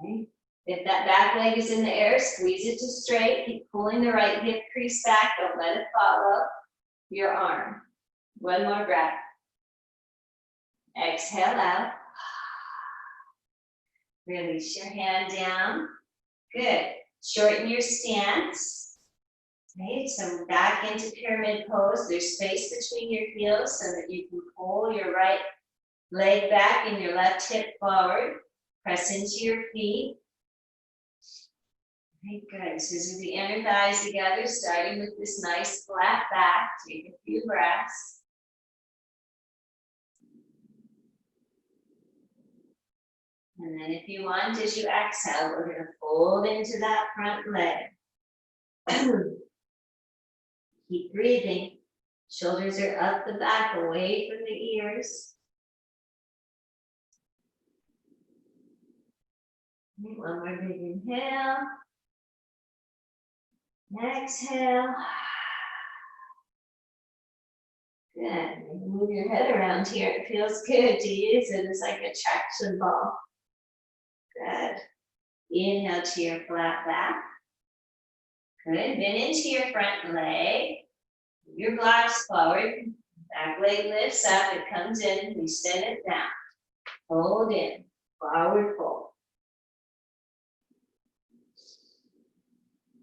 Right? If that back leg is in the air, squeeze it to straight. Keep pulling the right hip crease back. Don't let it follow your arm. One more breath. Exhale out. Release your hand down. Good. Shorten your stance. Right, so back into pyramid pose. There's space between your heels so that you can pull your right leg back and your left hip forward. Press into your feet. Right, good. So as the inner thighs together, starting with this nice flat back. Take a few breaths. And then if you want, as you exhale, we're going to fold into that front leg. Keep breathing. Shoulders are up the back, away from the ears. One more big inhale. Exhale. Good. Move your head around here. It feels good to use it as like a traction ball. Good. Inhale to your flat back. Good. Bend into your front leg. Move your blocks forward. Back leg lifts up. It comes in. We send it down. Hold in. Forward fold.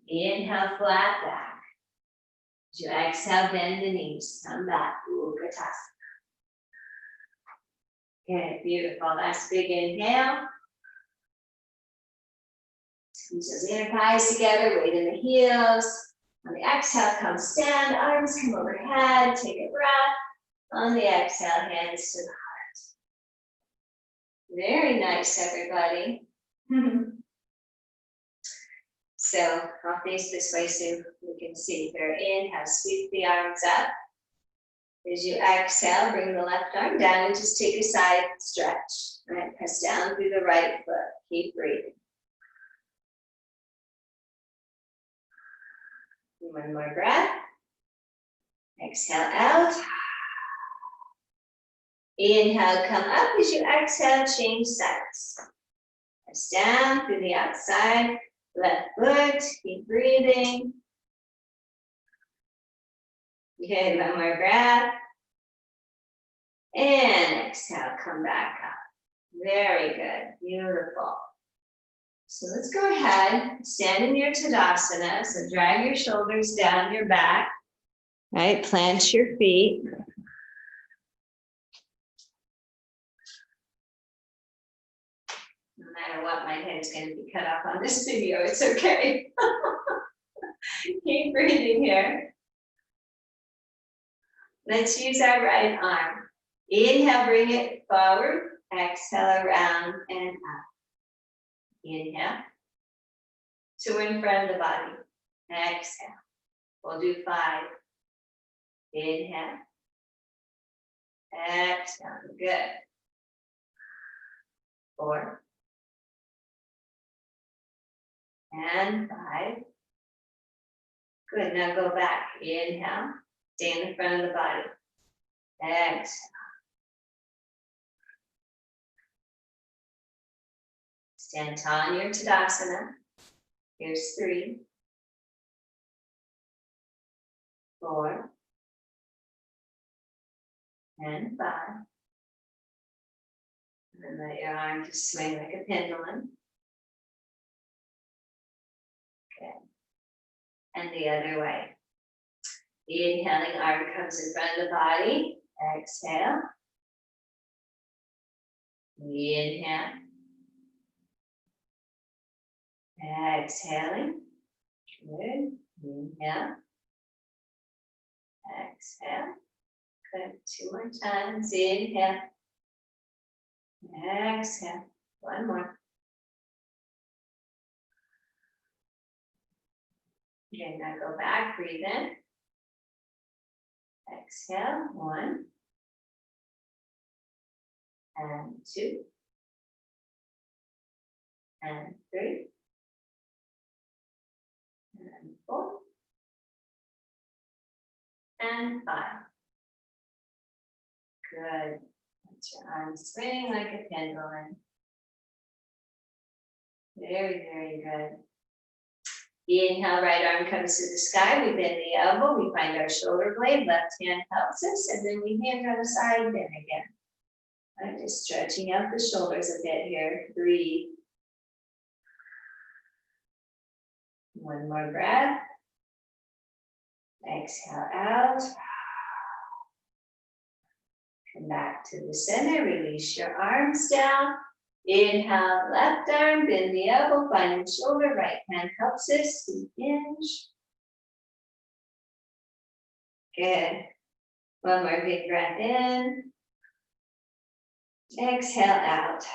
Inhale, flat back. As you exhale, bend the knees. Come back. Utkatasana. Good, beautiful. Last big inhale. Squeeze those inner thighs together, weight in the heels. On the exhale, come stand, arms come overhead, take a breath. On the exhale, hands to the heart. Very nice, everybody. So I'll face this way so you can see. Here, inhale, sweep the arms up. As you exhale, bring the left arm down and just take a side stretch. Right, press down through the right foot. Keep breathing. One more breath. Exhale out. Inhale, come up. As you exhale, change sides. Press down through the outside. Left foot. Keep breathing. Good, one more breath. And exhale, come back up. Very good, beautiful. So let's go ahead, stand in your Tadasana. So drag your shoulders down your back, right? Plant your feet. No matter what, my head's going to be cut off on this video. It's okay. Keep breathing here. Let's use our right arm. Inhale, bring it forward. Exhale, around and up. Inhale. To in front of the body. Exhale. We'll do 5. Inhale. Exhale. Good. 4. And 5. Good. Now go back. Inhale. Stay in the front of the body. Exhale. Stand tall in your Tadasana. Here's 3. 4. And 5. And then let your arm just swing like a pendulum. Okay. And the other way. Inhaling, arm comes in front of the body. Exhale. Inhale. Exhaling. Good. Inhale. Exhale. Good. 2 more times. Inhale. Exhale. 1 more. Okay, now go back. Breathe in. Exhale. 1. And 2. And 3. And 4. And 5. Good. Let your arms swing like a pendulum. Very, very good. Inhale, right arm comes to the sky. We bend the elbow. We find our shoulder blade. Left hand helps us. And then we hand on the side, bend again. I'm just stretching out the shoulders a bit here. Breathe. 1 more breath. Exhale out. Come back to the center. Release your arms down. Inhale, left arm, bend the elbow, find the shoulder. Right hand helps us. We hinge. Good. 1 more big breath in. Exhale out.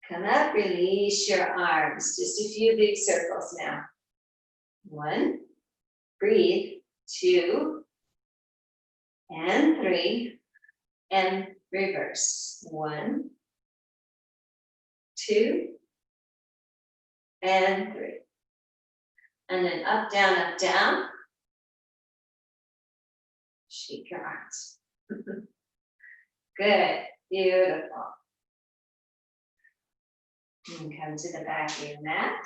Come up, release your arms. Just a few big circles now. 1, breathe. 2, and 3, and reverse. 1, 2, and 3. And then up, down. Shake your arms. Good, beautiful. And come to the back of your mat.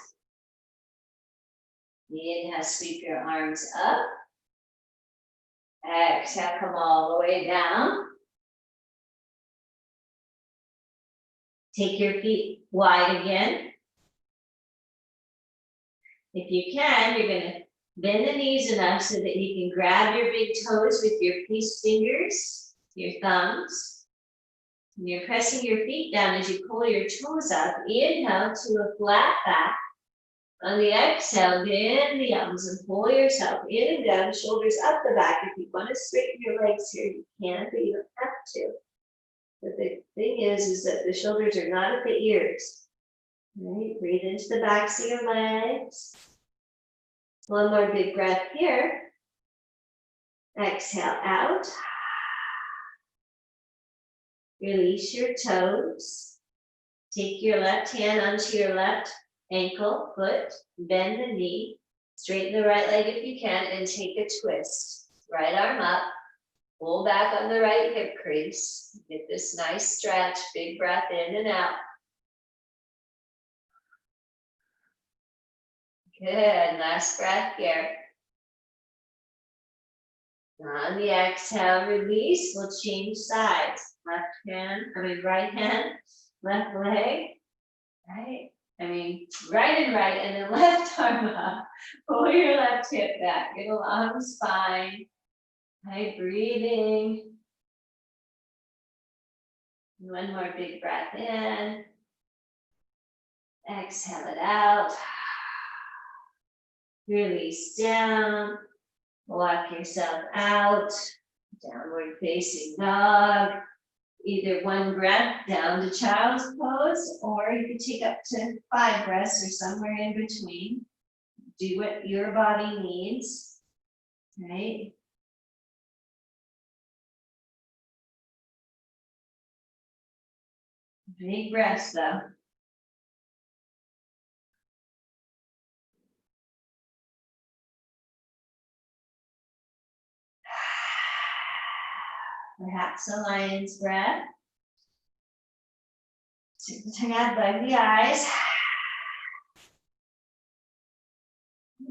Inhale, sweep your arms up. Exhale, come all the way down. Take your feet wide again. If you can, you're going to Bend the knees enough so that you can grab your big toes with your peace fingers, your thumbs. And you're pressing your feet down as you pull your toes up. Inhale to a flat back. On the exhale, bend the arms and pull yourself in and down, shoulders up the back. If you want to straighten your legs here, you can, but you don't have to. But the thing is that the shoulders are not at the ears. Right? Breathe into the backs of your legs. One more big breath here. Exhale out. Release your toes. Take your left hand onto your left ankle, foot, bend the knee, straighten the right leg if you can, and take a twist. Right arm up, pull back on the right hip crease. Get this nice stretch, big breath in and out. Good, last breath here. On the exhale, release, we'll change sides. Right hand, left leg, right? Right and then left arm up. Pull your left hip back, get a long spine. Right, breathing. One more big breath in. Exhale it out. Release down. Walk yourself out. Downward facing dog. Either one breath down to child's pose, or you could take up to 5 breaths or somewhere in between. Do what your body needs, right? Big breaths though. Perhaps a lion's breath. Take the tongue out, bug the eyes.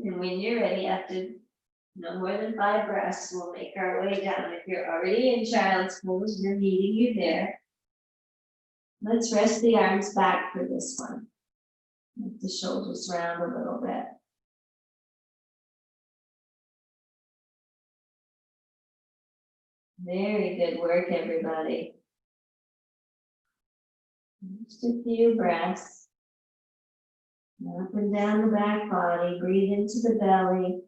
And when you're ready, after no more than 5 breaths, we'll make our way down. If you're already in child's pose, we're meeting you there. Let's rest the arms back for this one. Let the shoulders round a little bit. Very good work, everybody. Just a few breaths. Up and down the back body. Breathe into the belly.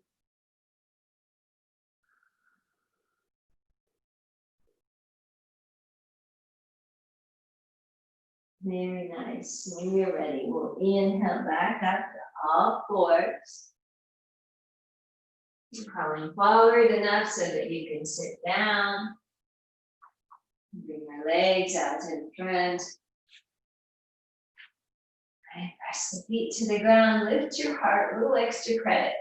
Very nice. When you're ready, we'll inhale back up to all fours. Crawling forward enough so that you can sit down. Bring your legs out in front. And press the feet to the ground. Lift your heart, a little extra credit.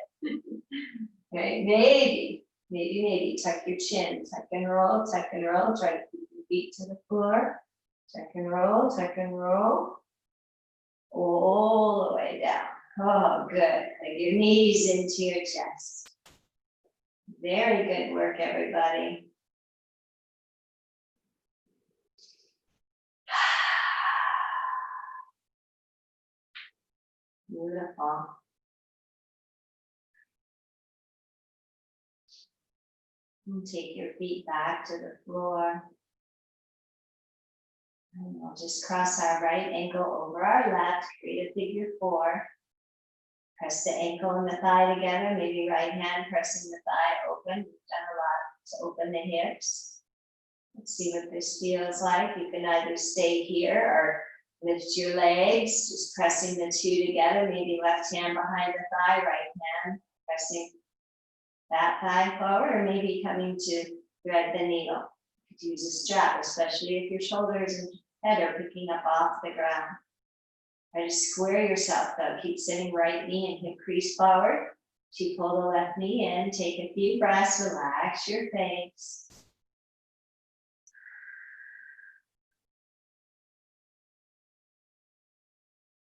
Okay, maybe tuck your chin. Tuck and roll, tuck and roll. Try to keep your feet to the floor. Tuck and roll, tuck and roll. All the way down. Oh, good. Like your knees into your chest. Very good work, everybody. Beautiful. And take your feet back to the floor. And we'll just cross our right ankle over our left, create a figure 4. Press the ankle and the thigh together, maybe right hand pressing the thigh open. We've done a lot to open the hips. Let's see what this feels like. You can either stay here or lift your legs, just pressing the 2 together, maybe left hand behind the thigh, right hand pressing that thigh forward, or maybe coming to thread the needle. You could use a strap, especially if your shoulders and head are picking up off the ground. Try to square yourself though. Keep sitting right knee and hip crease forward. You pull the left knee in, take a few breaths, relax your face.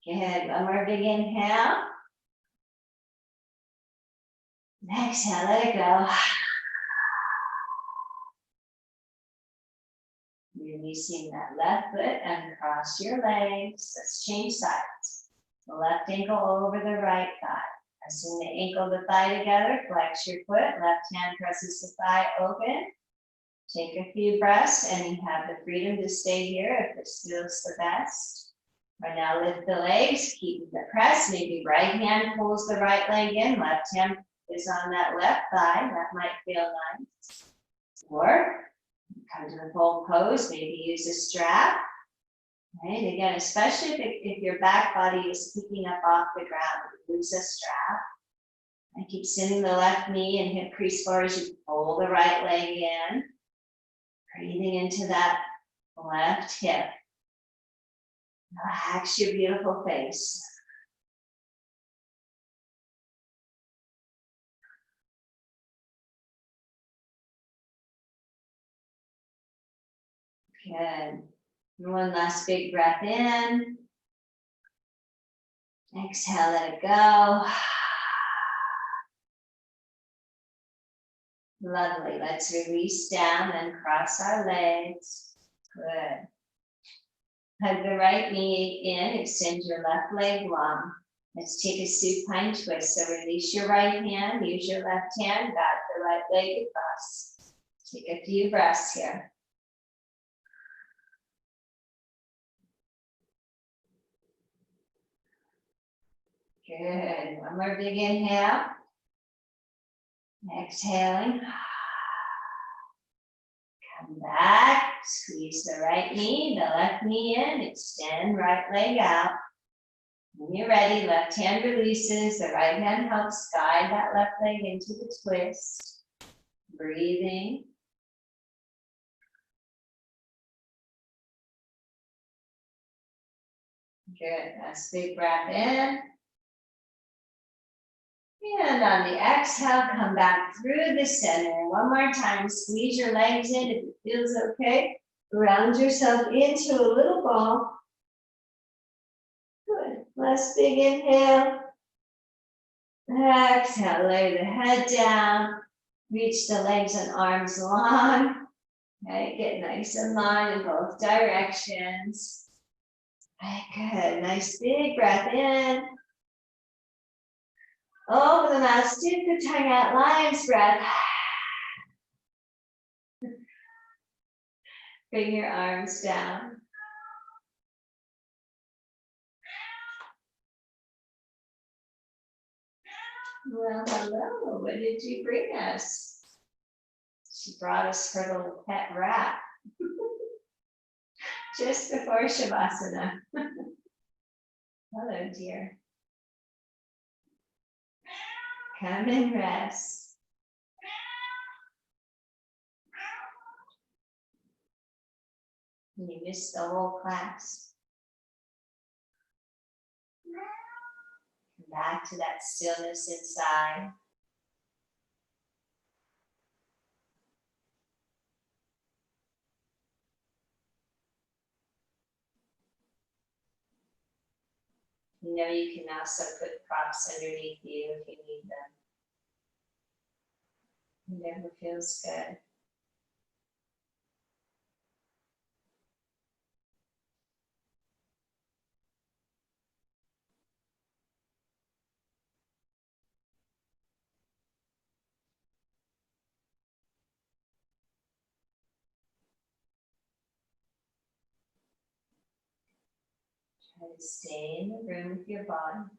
Good, one more big inhale. Exhale, let it go. Releasing that left foot and cross your legs. Let's change sides. The left ankle over the right thigh. Pressing the ankle, the thigh together, flex your foot, left hand presses the thigh open. Take a few breaths and you have the freedom to stay here if this feels the best. Or now lift the legs, keep the press, maybe right hand pulls the right leg in, left hand is on that left thigh, that might feel nice. Or come to the full pose, maybe use a strap. Right, again, especially if your back body is picking up off the ground, use a strap. And keep sending the left knee and hip crease forward as you pull the right leg in. Breathing into that left hip. Relax your beautiful face. Good. One last big breath in. Exhale, let it go. Lovely. Let's release down and cross our legs. Good. Hug the right knee in, extend your left leg long. Let's take a supine twist. So release your right hand, use your left hand, guide the right leg across. Take a few breaths here. Good. One more big inhale. Exhaling. Come back. Squeeze the right knee, the left knee in. Extend right leg out. When you're ready, left hand releases. The right hand helps guide that left leg into the twist. Breathing. Good. Nice big breath in. And on the exhale, come back through the center. One more time, squeeze your legs in if it feels okay. Round yourself into a little ball. Good. Last big inhale. Exhale, lay the head down. Reach the legs and arms long. Okay, get nice and long in both directions. Okay, good. Nice big breath in. Open the mouth, stick the tongue out, lion's breath. Bring your arms down. Well, hello, what did you bring us? She brought us her little pet rat. Just before Shavasana. Hello, dear. Come and rest. You missed the whole class. Come back to that stillness inside. You know you can also put props underneath you if you need them. It never feels good. Try to stay in the room with your body.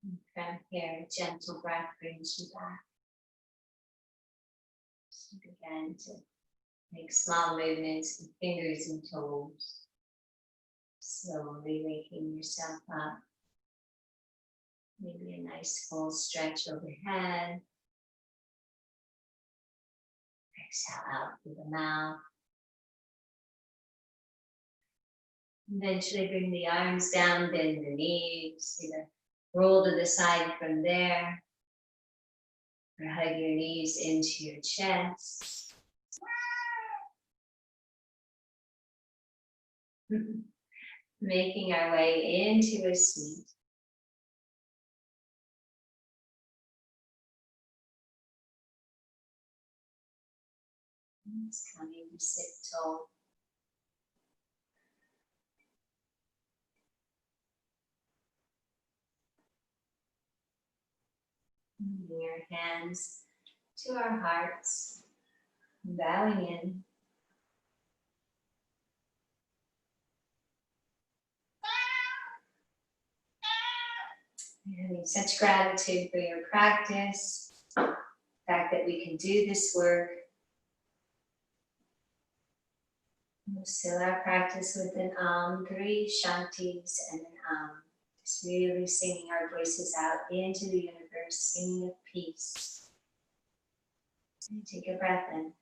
From here, a gentle breath brings you back. So begin to make small movements with fingers and toes. Slowly waking yourself up. Maybe a nice full stretch overhead. Exhale out through the mouth. Eventually bring the arms down, bend the knees, either roll to the side from there, or hug your knees into your chest. Making our way into a seat. Just coming to sit tall. Moving our hands to our hearts, bowing in. Having such gratitude for your practice, the fact that we can do this work. We'll seal our practice with an 3 Shantis and an just really singing our voices out into the universe, singing of peace. And take a breath in.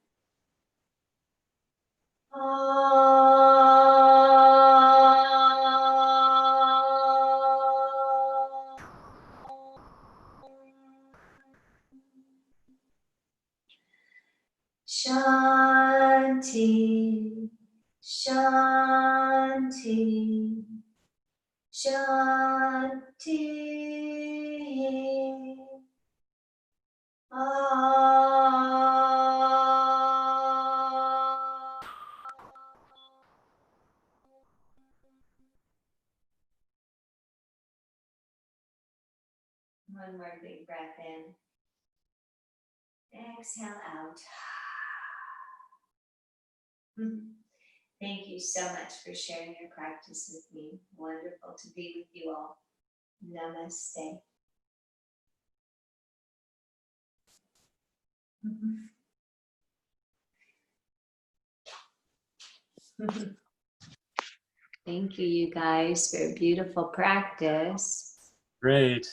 Shanti, Shanti, Shanti. One more big breath in. Exhale out. Thank you so much for sharing your practice with me. Wonderful to be with you all. Namaste. Thank you, you guys, for a beautiful practice. Great.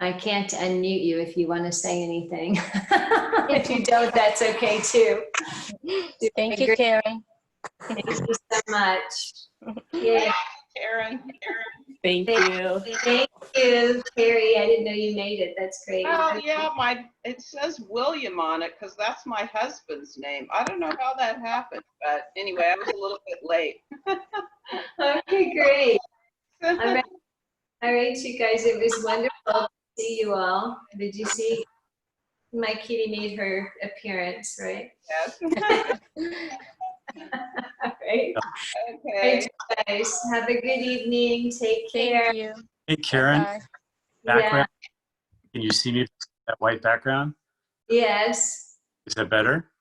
I can't unmute you if you want to say anything. If you don't, that's okay too. Thank you, Karen. Thank you so much. Yeah. Karen. Thank you. Thank you, Carrie. I didn't know you made it. That's great. Well, yeah, it says William on it because that's my husband's name. I don't know how that happened, but anyway, I was a little bit late. Okay, great. All right, you guys. It was wonderful to see you all. Did you see my kitty made her appearance, right? Yes. All right. Okay. Right, you guys. Have a good evening. Take care. Thank you. Hey, Karen, Bye-bye. background. Can you see me, that white background? Yes. Is that better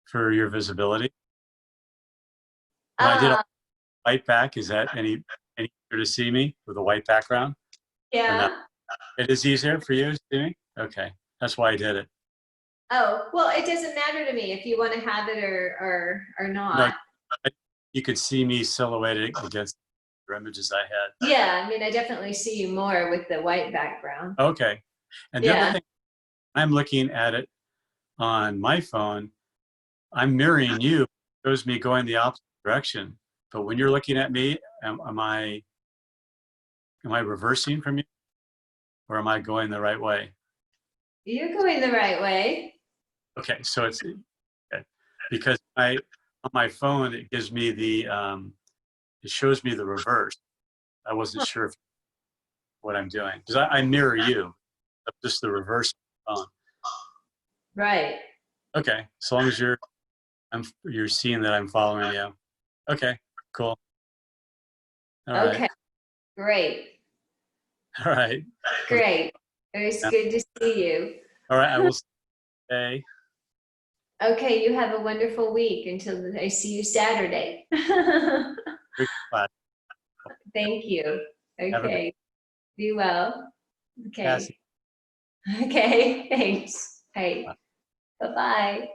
for your visibility? When I did a white back, is that any easier to see me with a white background? Yeah. It is easier for you to see me? Okay, that's why I did it. Oh, well, it doesn't matter to me if you want to have it or not. No, you could see me silhouetted against the images I had. Yeah, I mean, I definitely see you more with the white background. Okay, and the other thing, I'm looking at it on my phone, I'm mirroring you. It shows me going the opposite direction. But when you're looking at me, am I reversing from you, or am I going the right way? You're going the right way. Okay, so it's okay. Because on my phone it gives me the it shows me the reverse. I wasn't sure what I'm doing because I mirror you, just the reverse phone. Right. Okay, as long as you're seeing that I'm following you. Okay, cool. All right. Okay, great. All right. Great. It was good to see you. All right, I will stay. Okay, you have a wonderful week until I see you Saturday. Very glad. Thank you. Have a good- Okay. Be well. Okay. Cassie. Okay, thanks. Hey, bye-bye.